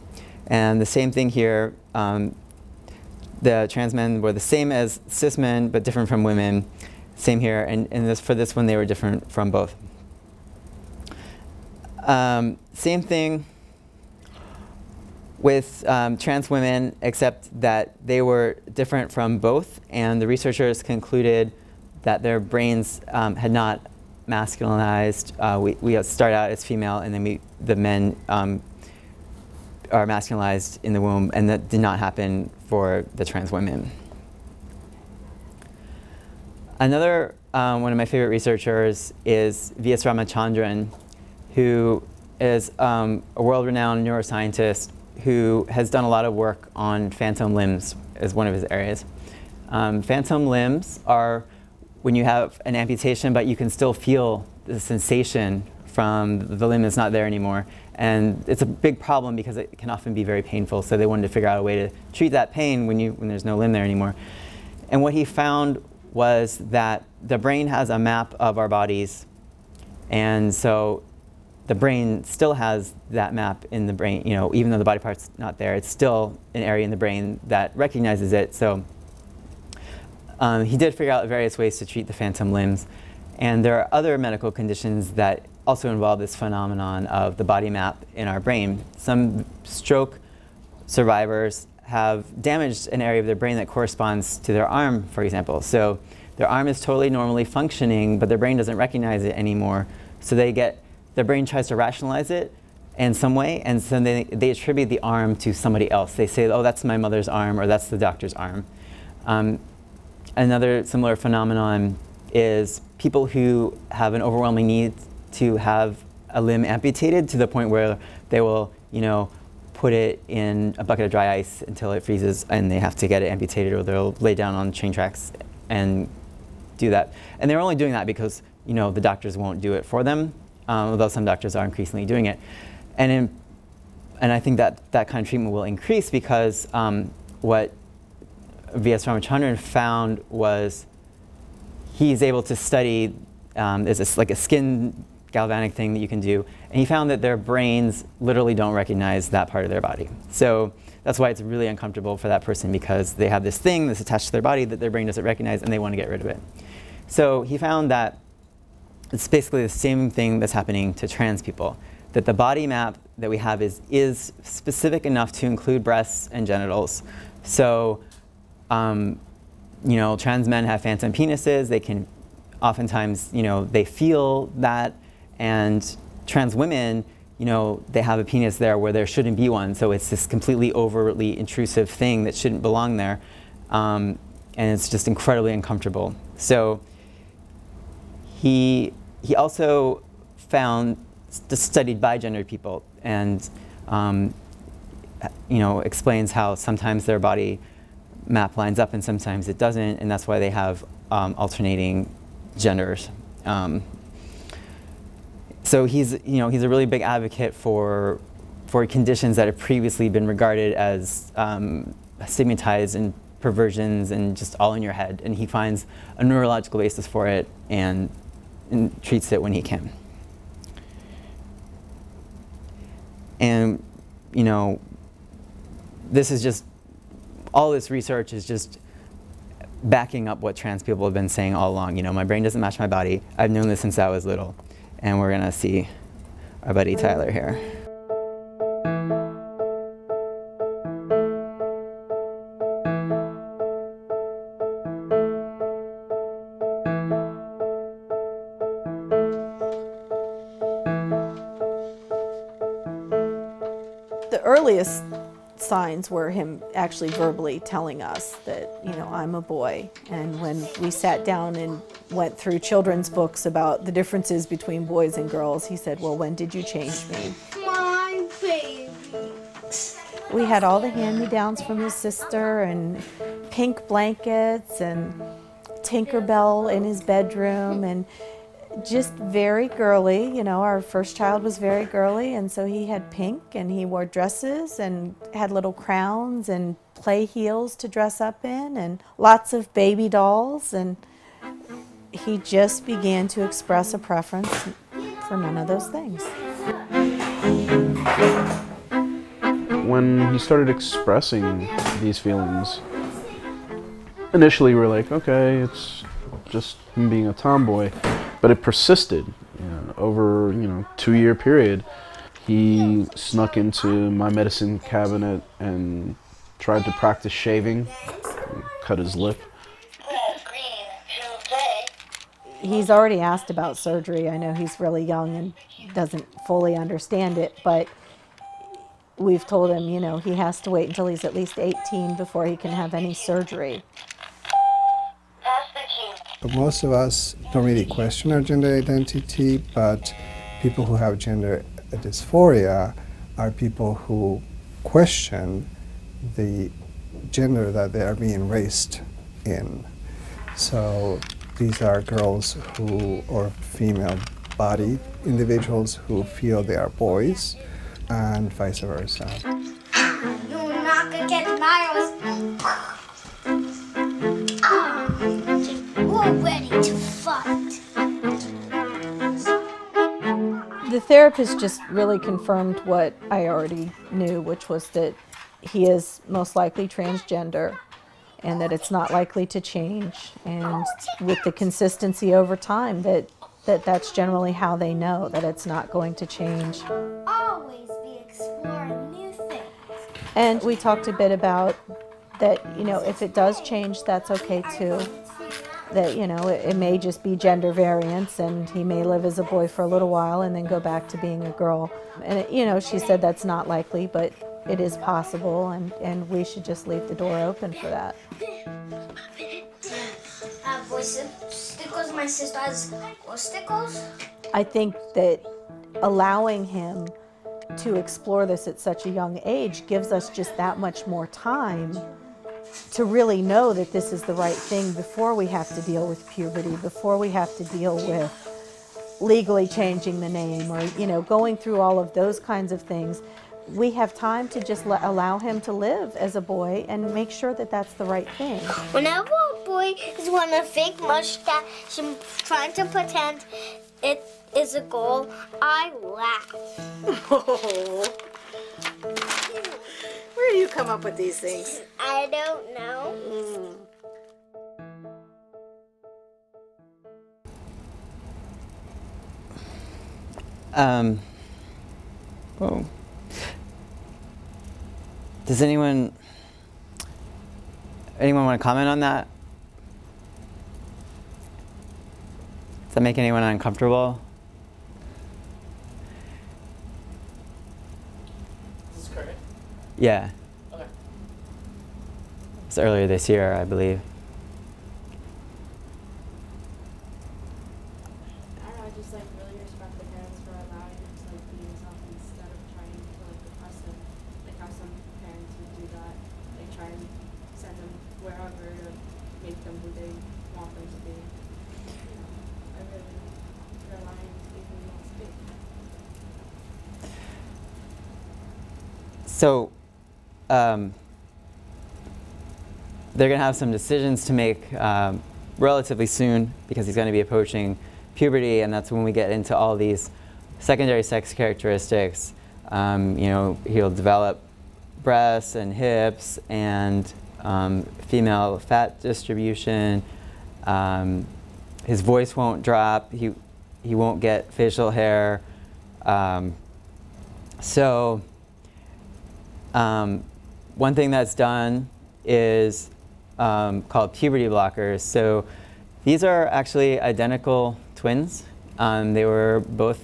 [SPEAKER 1] And the same thing here, the trans men were the same as cis men, but different from women. Same here, and for this one, they were different from both. Same thing with trans women, except that they were different from both, and the researchers concluded that their brains had not masculinized. We start out as female, and then the men are masculinized in the womb, and that did not happen for the trans women. Another one of my favorite researchers is V.S. Ramachandran, who is a world-renowned neuroscientist who has done a lot of work on phantom limbs as one of his areas. Phantom limbs are when you have an amputation, but you can still feel the sensation from the limb that's not there anymore. And it's a big problem because it can often be very painful, so they wanted to figure out a way to treat that pain when there's no limb there anymore. And what he found was that the brain has a map of our bodies, and so the brain still has that map in the brain, even though the body part's not there, it's still an area in the brain that recognizes it. So he did figure out various ways to treat the phantom limbs. And there are other medical conditions that also involve this phenomenon of the body map in our brain. Some stroke survivors have damaged an area of their brain that corresponds to their arm, for example. So their arm is totally normally functioning, but their brain doesn't recognize it anymore. So their brain tries to rationalize it in some way, and so they attribute the arm to somebody else. They say, oh, that's my mother's arm, or that's the doctor's arm. Another similar phenomenon is people who have an overwhelming need to have a limb amputated to the point where they will, put it in a bucket of dry ice until it freezes, and they have to get it amputated, or they'll lay down on train tracks and do that. And they're only doing that because, the doctors won't do it for them, although some doctors are increasingly doing it. And I think that kind of treatment will increase because what V.S. Ramachandran found was he's able to study, there's like a skin galvanic thing that you can do, and he found that their brains literally don't recognize that part of their body. So that's why it's really uncomfortable for that person, because they have this thing that's attached to their body that their brain doesn't recognize, and they want to get rid of it. So he found that it's basically the same thing that's happening to trans people, that the body map that we have is specific enough to include breasts and genitals. So, you know, trans men have phantom penises. They can oftentimes, you know, they feel that, and trans women, you know, they have a penis there where there shouldn't be one. So it's this completely overtly intrusive thing that shouldn't belong there. And it's just incredibly uncomfortable. So he also studied bi-gendered people, and you know, explains how sometimes their body map lines up and sometimes it doesn't, and that's why they have alternating genders. So he's a really big advocate for conditions that have previously been regarded as stigmatized and perversions and just all in your head, and he finds a neurological basis for it and treats it when he can. And you know, this is just, all this research is just backing up what trans people have been saying all along. You know, my brain doesn't match my body. I've known this since I was little. And we're gonna see our buddy Tyler here.
[SPEAKER 10] The earliest signs were him actually verbally telling us that, you know, I'm a boy. And when we sat down and went through children's books about the differences between boys and girls, he said, well, when did you change me?
[SPEAKER 11] My baby.
[SPEAKER 10] We had all the hand-me-downs from his sister and pink blankets and Tinkerbell in his bedroom, and just very girly. You know, our first child was very girly, and so he had pink, and he wore dresses and had little crowns and play heels to dress up in, and lots of baby dolls, and he just began to express a preference for none of those things.
[SPEAKER 12] When he started expressing these feelings, initially we were like, okay, it's just him being a tomboy. But it persisted, you know, over, you know, 2-year period. He snuck into my medicine cabinet and tried to practice shaving, cut his lip.
[SPEAKER 10] He's already asked about surgery. I know he's really young and doesn't fully understand it, but we've told him, you know, he has to wait until he's at least 18 before he can have any surgery.
[SPEAKER 13] Most of us don't really question our gender identity, but people who have gender dysphoria are people who question the gender that they are being raised in. So these are girls who, or female-bodied individuals who feel they are boys, and vice versa.
[SPEAKER 11] You're not gonna get Miles. We're ready to fight.
[SPEAKER 10] The therapist just really confirmed what I already knew, which was that he is most likely transgender and that it's not likely to change, and with the consistency over time that's generally how they know that it's not going to change.
[SPEAKER 11] Always be exploring new things.
[SPEAKER 10] And we talked a bit about that, you know, if it does change, that's okay too. That, you know, it may just be gender variance, and he may live as a boy for a little while and then go back to being a girl. And, you know, she said that's not likely, but it is possible, and we should just leave the door open for that.
[SPEAKER 11] Stickles, my sister has stickles.
[SPEAKER 10] I think that allowing him to explore this at such a young age gives us just that much more time to really know that this is the right thing before we have to deal with puberty, before we have to deal with legally changing the name, or, you know, going through all of those kinds of things. We have time to just allow him to live as a boy and make sure that that's the right thing.
[SPEAKER 11] Whenever a boy is wearing a fake mustache and trying to pretend it is a girl, I laugh.
[SPEAKER 10] Where do you come up with these things?
[SPEAKER 11] I don't know.
[SPEAKER 1] Whoa. Does anyone want to comment on that? Does that make anyone uncomfortable?
[SPEAKER 3] Is this current?
[SPEAKER 1] Yeah.
[SPEAKER 3] Okay.
[SPEAKER 1] It's earlier this year, I believe.
[SPEAKER 2] I don't know, I just like really respect the parents for allowing him to like be himself instead of trying to like oppress him. Like how some parents would do that. They try and send them wherever to make them who they want them to be. You know, I really rely on who he wants to be.
[SPEAKER 1] So, they're going to have some decisions to make relatively soon because he's going to be approaching puberty, and that's when we get into all these secondary sex characteristics. You know, he'll develop breasts and hips and female fat distribution. His voice won't drop. He won't get facial hair. One thing that's done is called puberty blockers. So these are actually identical twins. They were both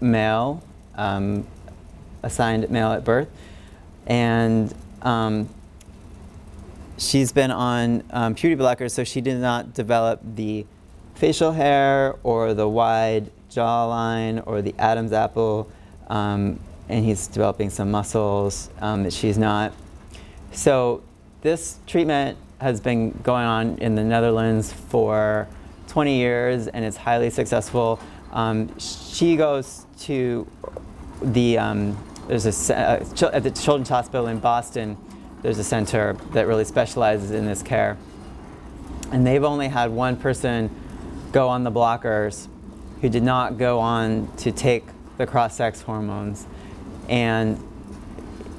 [SPEAKER 1] male, assigned male at birth. And she's been on puberty blockers, so she did not develop the facial hair or the wide jawline or the Adam's apple. And he's developing some muscles that she's not. So this treatment has been going on in the Netherlands for 20 years, and it's highly successful. She goes to the, at the Children's Hospital in Boston, there's a center that really specializes in this care. And they've only had one person go on the blockers who did not go on to take the cross-sex hormones. And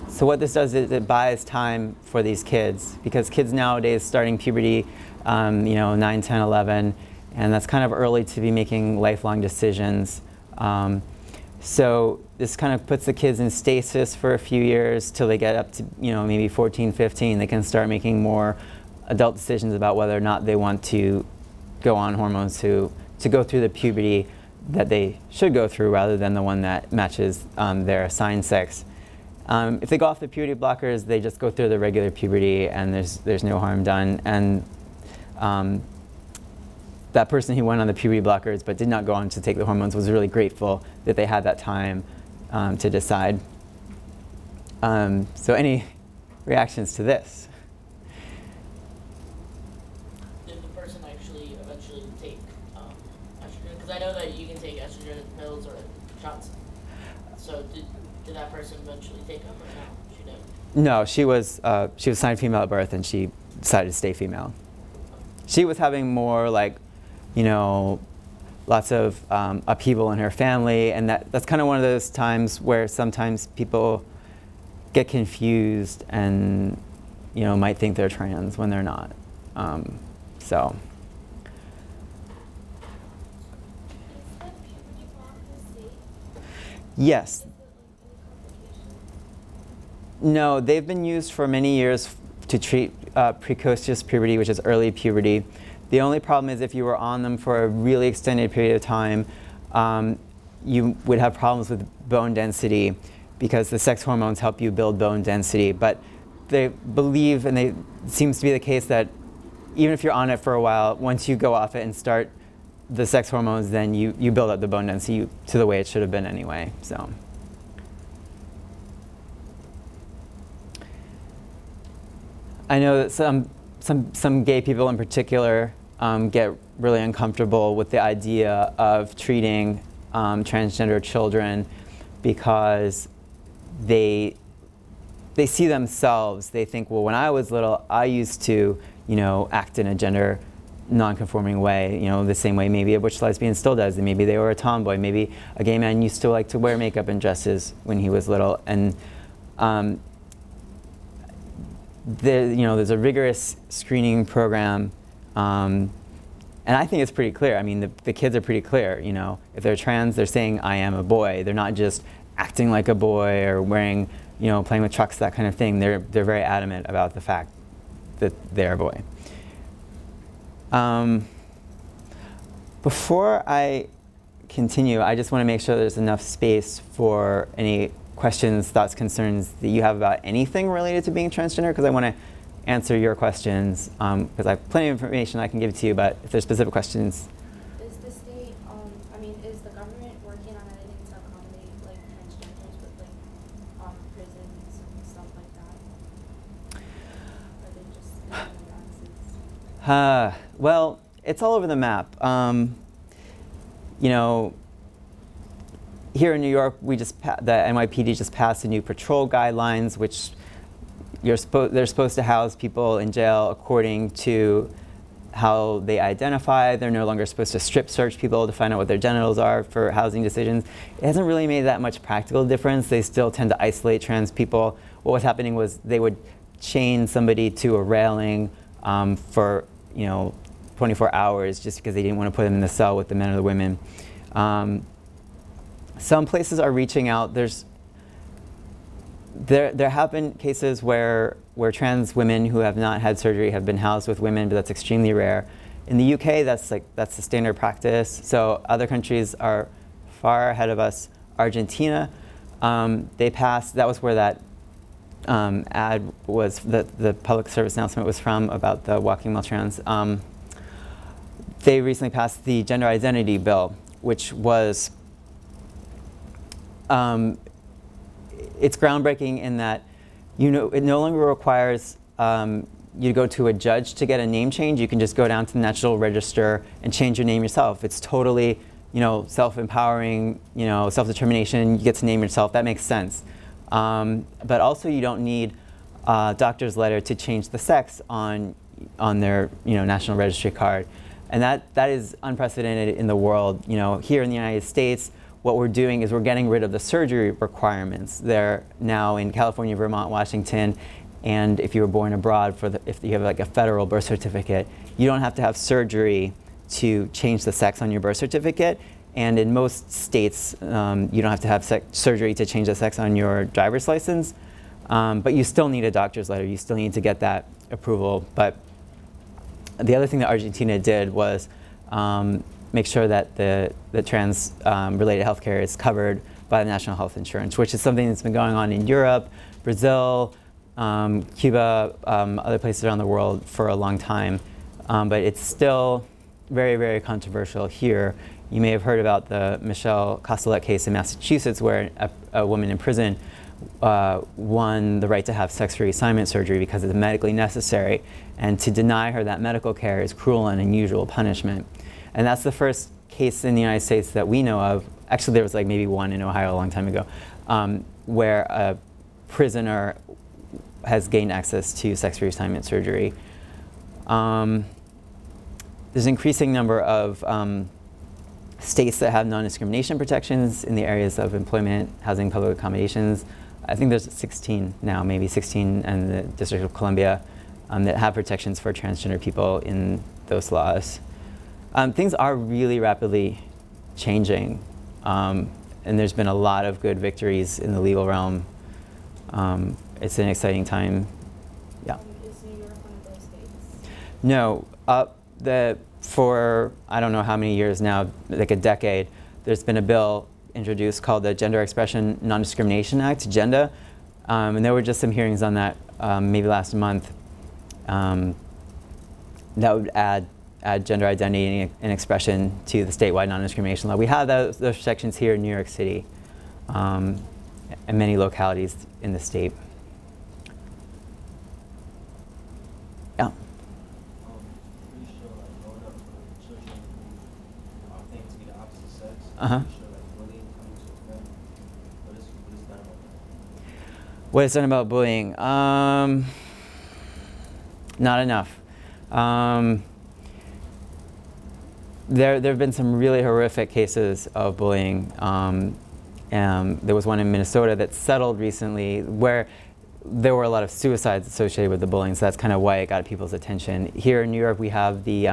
[SPEAKER 1] so what this does is it buys time for these kids, because kids nowadays starting puberty, you know, 9, 10, 11, and that's kind of early to be making lifelong decisions. So this kind of puts the kids in stasis for a few years till they get up to, you know, maybe 14, 15. They can start making more adult decisions about whether or not they want to go on hormones to go through the puberty that they should go through rather than the one that matches their assigned sex. If they go off the puberty blockers, they just go through the regular puberty and there's no harm done. And that person who went on the puberty blockers but did not go on to take the hormones was really grateful that they had that time to decide. So any reactions to this?
[SPEAKER 3] Did the person actually eventually take estrogen? Because I know that you can take estrogen in pills or shots. So did that person eventually take them, or no? She didn't?
[SPEAKER 1] No, she was assigned female at birth, and she decided to stay female. She was having more like, you know, lots of upheaval in her family, and that's kind of one of those times where sometimes people get confused and, you know, might think they're trans when they're not. So. Yes. No, they've been used for many years to treat precocious puberty, which is early puberty. The only problem is if you were on them for a really extended period of time, you would have problems with bone density because the sex hormones help you build bone density. But they believe, and it seems to be the case, that even if you're on it for a while, once you go off it and start the sex hormones, then you build up the bone density to the way it should have been anyway. So. I know that some gay people in particular get really uncomfortable with the idea of treating transgender children because they see themselves. They think, well, when I was little, I used to, you know, act in a gender non-conforming way, you know, the same way maybe a butch lesbian still does. And maybe they were a tomboy. Maybe a gay man used to like to wear makeup and dresses when he was little. And there's a rigorous screening program, and And I think it's pretty clear. I mean, the kids are pretty clear, you know. If they're trans, they're saying, I am a boy. They're not just acting like a boy or wearing, you know, playing with trucks, that kind of thing. They're very adamant about the fact that they're a boy. Before I continue, I just want to make sure there's enough space for any questions, thoughts, concerns that you have about anything related to being transgender, because I want to answer your questions, because I have plenty of information I can give to you, but if there's specific questions.
[SPEAKER 2] Is the state, I mean, is the government working on anything to accommodate like transgenders with like prisons and stuff like that? Or are they just in the boxes?
[SPEAKER 1] Well, it's all over the map. You know, here in New York, the NYPD just passed the new patrol guidelines, which they're supposed to house people in jail according to how they identify. They're no longer supposed to strip search people to find out what their genitals are for housing decisions. It hasn't really made that much practical difference. They still tend to isolate trans people. What was happening was they would chain somebody to a railing for, you know, 24 hours just because they didn't want to put them in the cell with the men or the women. Some places are reaching out. There have been cases where trans women who have not had surgery have been housed with women, but that's extremely rare. In the UK, that's the standard practice. So other countries are far ahead of us. Argentina, they passed. That was where that ad was. The public service announcement was from about the walking while trans. They recently passed the gender identity bill, which was it's groundbreaking in that it no longer requires you to go to a judge to get a name change. You can just go down to the National Register and change your name yourself. It's totally, you know, self-empowering, you know, self-determination. You get to name yourself. That makes sense. But also, you don't need a doctor's letter to change the sex on their, you know, National Registry card. And that is unprecedented in the world. You know, here in the United States, what we're doing is we're getting rid of the surgery requirements. They're now in California, Vermont, Washington, and if you were born abroad, if you have like a federal birth certificate, you don't have to have surgery to change the sex on your birth certificate. And in most states, you don't have to have surgery to change the sex on your driver's license. But you still need a doctor's letter. You still need to get that approval. But the other thing that Argentina did was make sure that the trans-related healthcare is covered by the national health insurance, which is something that's been going on in Europe, Brazil, Cuba, other places around the world for a long time. But it's still very, very controversial here. You may have heard about the Michelle Costellet case in Massachusetts, where a woman in prison won the right to have sex reassignment surgery because it's medically necessary, and to deny her that medical care is cruel and unusual punishment. And that's the first case in the United States that we know of. Actually, there was like maybe one in Ohio a long time ago, where a prisoner has gained access to sex reassignment surgery. There's an increasing number of states that have non-discrimination protections in the areas of employment, housing, public accommodations. I think there's 16 now, maybe 16 in the District of Columbia that have protections for transgender people in those laws. Things are really rapidly changing, and there's been a lot of good victories in the legal realm. It's an exciting time. Yeah.
[SPEAKER 2] Is New York one of those states?
[SPEAKER 1] No. For I don't know how many years now, like a decade, there's been a bill introduced called the Gender Expression Non-Discrimination Act, GENDA, and there were just some hearings on that maybe last month. That would add gender identity and expression to the statewide non-discrimination law. We have those protections here in New York City and many localities in the state. Yeah. Uh-huh. What is done about bullying? Not enough. There have been some really horrific cases of bullying. There was one in Minnesota that settled recently where there were a lot of suicides associated with the bullying, so that's kind of why it got people's attention. Here in New York, we have the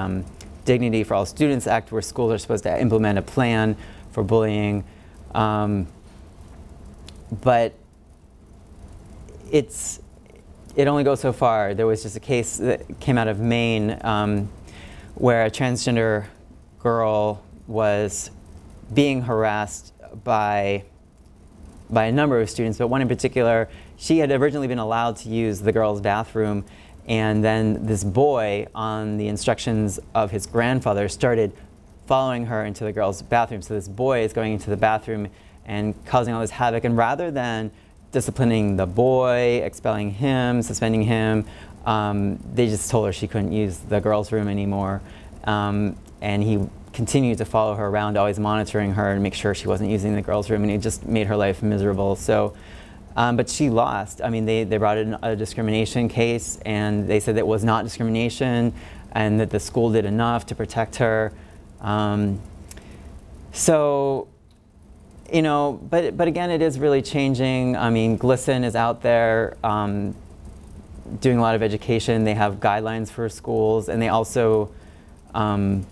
[SPEAKER 1] Dignity for All Students Act, where schools are supposed to implement a plan for bullying. But it only goes so far. There was just a case that came out of Maine where a transgender girl was being harassed by a number of students, but one in particular, she had originally been allowed to use the girls' bathroom, and then this boy, on the instructions of his grandfather, started following her into the girls' bathroom. So this boy is going into the bathroom and causing all this havoc, and rather than disciplining the boy, expelling him, suspending him, they just told her she couldn't use the girls' room anymore. And he continued to follow her around, always monitoring her and make sure she wasn't using the girls' room, and it just made her life miserable. So, but she lost. I mean, they brought in a discrimination case, and they said that it was not discrimination, and that the school did enough to protect her. So, you know, but again, it is really changing. I mean, GLSEN is out there doing a lot of education. They have guidelines for schools, and they also, you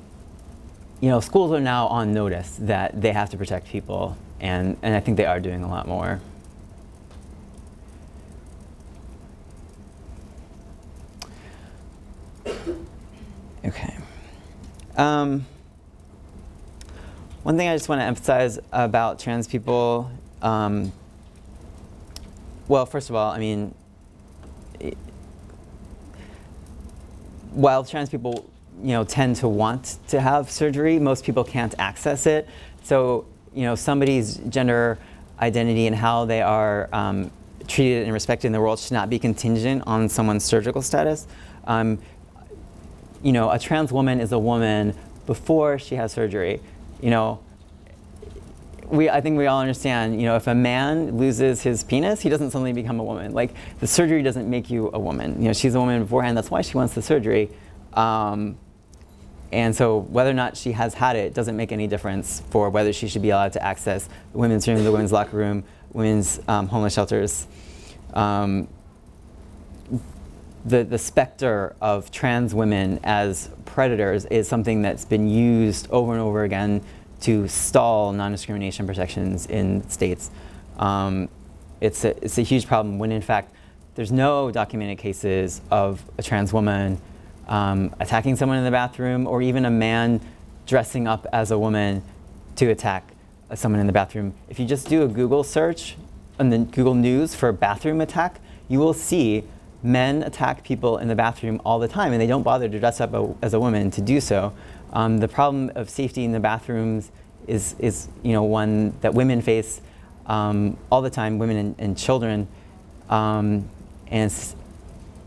[SPEAKER 1] know, schools are now on notice that they have to protect people, and I think they are doing a lot more. Okay. One thing I just want to emphasize about trans people, well, first of all, I mean, while trans people, you know, tend to want to have surgery, most people can't access it. So, you know, somebody's gender identity and how they are treated and respected in the world should not be contingent on someone's surgical status. You know, a trans woman is a woman before she has surgery. You know, I think we all understand, you know, if a man loses his penis, he doesn't suddenly become a woman. Like, the surgery doesn't make you a woman. You know, she's a woman beforehand, that's why she wants the surgery. And so whether or not she has had it doesn't make any difference for whether she should be allowed to access the women's room, the women's locker room, women's homeless shelters. The specter of trans women as predators is something that's been used over and over again to stall non-discrimination protections in states. It's a huge problem when, in fact, there's no documented cases of a trans woman attacking someone in the bathroom, or even a man dressing up as a woman to attack someone in the bathroom. If you just do a Google search on the Google News for bathroom attack, you will see men attack people in the bathroom all the time, and they don't bother to dress up as a woman to do so. The problem of safety in the bathrooms is you know, one that women face all the time, women and children, and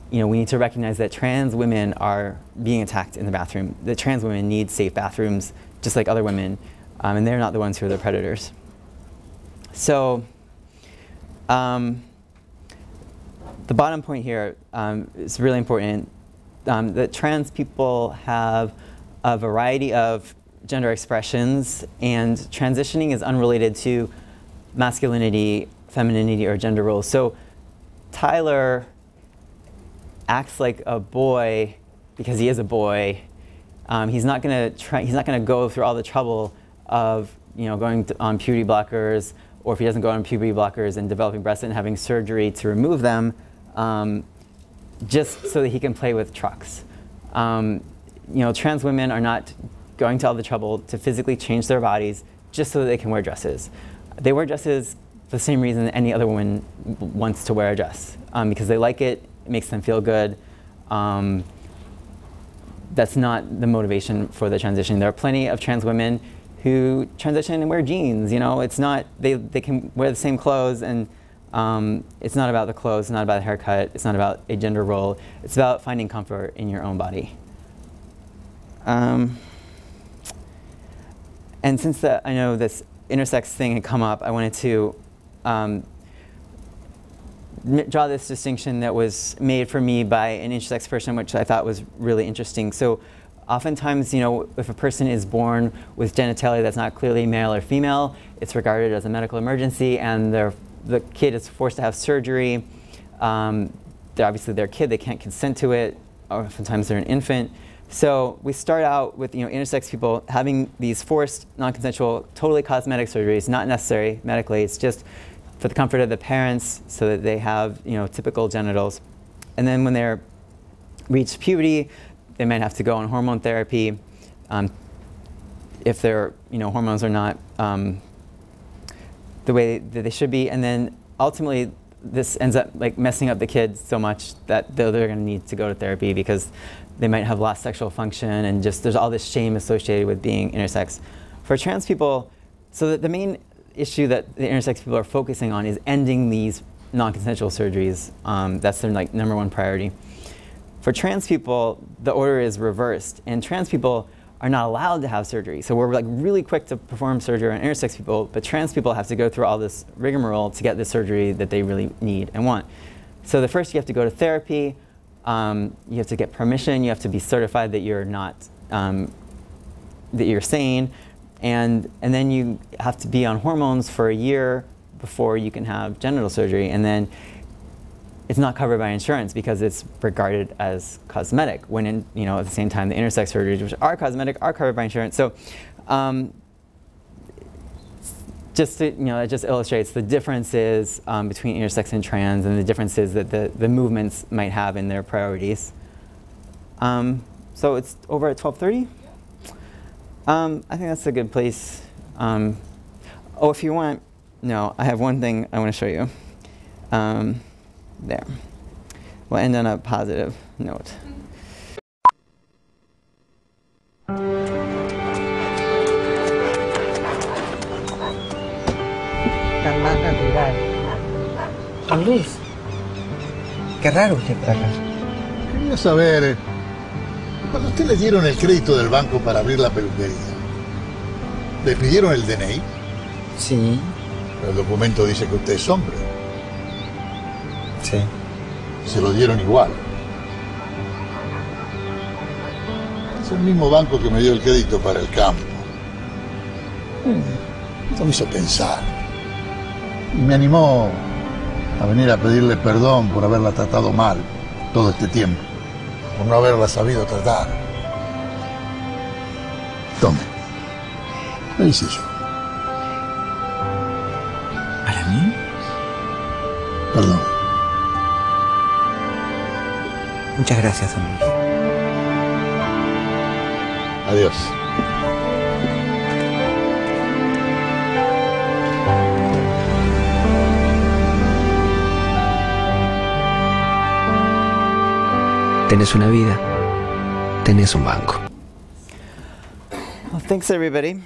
[SPEAKER 1] you know, we need to recognize that trans women are being attacked in the bathroom. That trans women need safe bathrooms just like other women, and they're not the ones who are the predators. So the bottom point here is really important, that trans people have a variety of gender expressions, and transitioning is unrelated to masculinity, femininity, or gender roles. So Tyler acts like a boy because he is a boy. He's not going to go through all the trouble of, you know, going on puberty blockers, or if he doesn't go on puberty blockers and developing breasts and having surgery to remove them, just so that he can play with trucks. You know, trans women are not going to all the trouble to physically change their bodies just so that they can wear dresses. They wear dresses for the same reason any other woman wants to wear a dress, because they like it. It makes them feel good. That's not the motivation for the transition. There are plenty of trans women who transition and wear jeans. You know, it's not, they can wear the same clothes, and it's not about the clothes, it's not about the haircut, it's not about a gender role. It's about finding comfort in your own body. And since I know this intersex thing had come up, I wanted to draw this distinction that was made for me by an intersex person, which I thought was really interesting. So oftentimes, you know, if a person is born with genitalia that's not clearly male or female, it's regarded as a medical emergency, and the kid is forced to have surgery. They're obviously their kid, they can't consent to it. oftentimes they're an infant. So we start out with intersex people having these forced, non-consensual, totally cosmetic surgeries, not necessary medically. It's just for the comfort of the parents, so that they have typical genitals. And then when they're reach puberty, they might have to go on hormone therapy if their hormones are not the way that they should be. And then ultimately, this ends up like messing up the kids so much that they're going to need to go to therapy because they might have lost sexual function, and just there's all this shame associated with being intersex. For trans people, so that the main issue that the intersex people are focusing on is ending these non-consensual surgeries. That's their number one priority. For trans people, the order is reversed, and trans people are not allowed to have surgery. So we're really quick to perform surgery on intersex people, but trans people have to go through all this rigmarole to get the surgery that they really need and want. So the first, you have to go to therapy. You have to get permission. You have to be certified that you're not, that you're sane, and then you have to be on hormones for a year before you can have genital surgery, and then it's not covered by insurance because it's regarded as cosmetic. When at the same time, the intersex surgeries, which are cosmetic, are covered by insurance. So, it just illustrates the differences between intersex and trans, and the differences that the movements might have in their priorities. So it's over at 12:30. I think that's a good place. Oh, if you want, no, I have one thing I want to show you. There. We'll end on a positive note.
[SPEAKER 14] Tan más natural. Juan Luis, qué raro usted está acá.
[SPEAKER 15] Quería saber, cuando usted le dieron el crédito del banco para abrir la peluquería, ¿le pidieron el DNI?
[SPEAKER 14] Sí.
[SPEAKER 15] Pero el documento dice que usted es hombre.
[SPEAKER 14] Sí.
[SPEAKER 15] Se lo dieron igual. Es el mismo banco que me dio el crédito para el campo. Esto me hizo pensar. Y me animó a venir a pedirle perdón por haberla tratado mal todo este tiempo. Por no haberla sabido tratar. Tome. ¿Qué hice yo?
[SPEAKER 14] ¿Para mí?
[SPEAKER 15] Perdón.
[SPEAKER 14] Muchas gracias, don Luis.
[SPEAKER 15] Adiós.
[SPEAKER 14] Tenés una vida, tenés un banco.
[SPEAKER 1] Well, thanks everybody.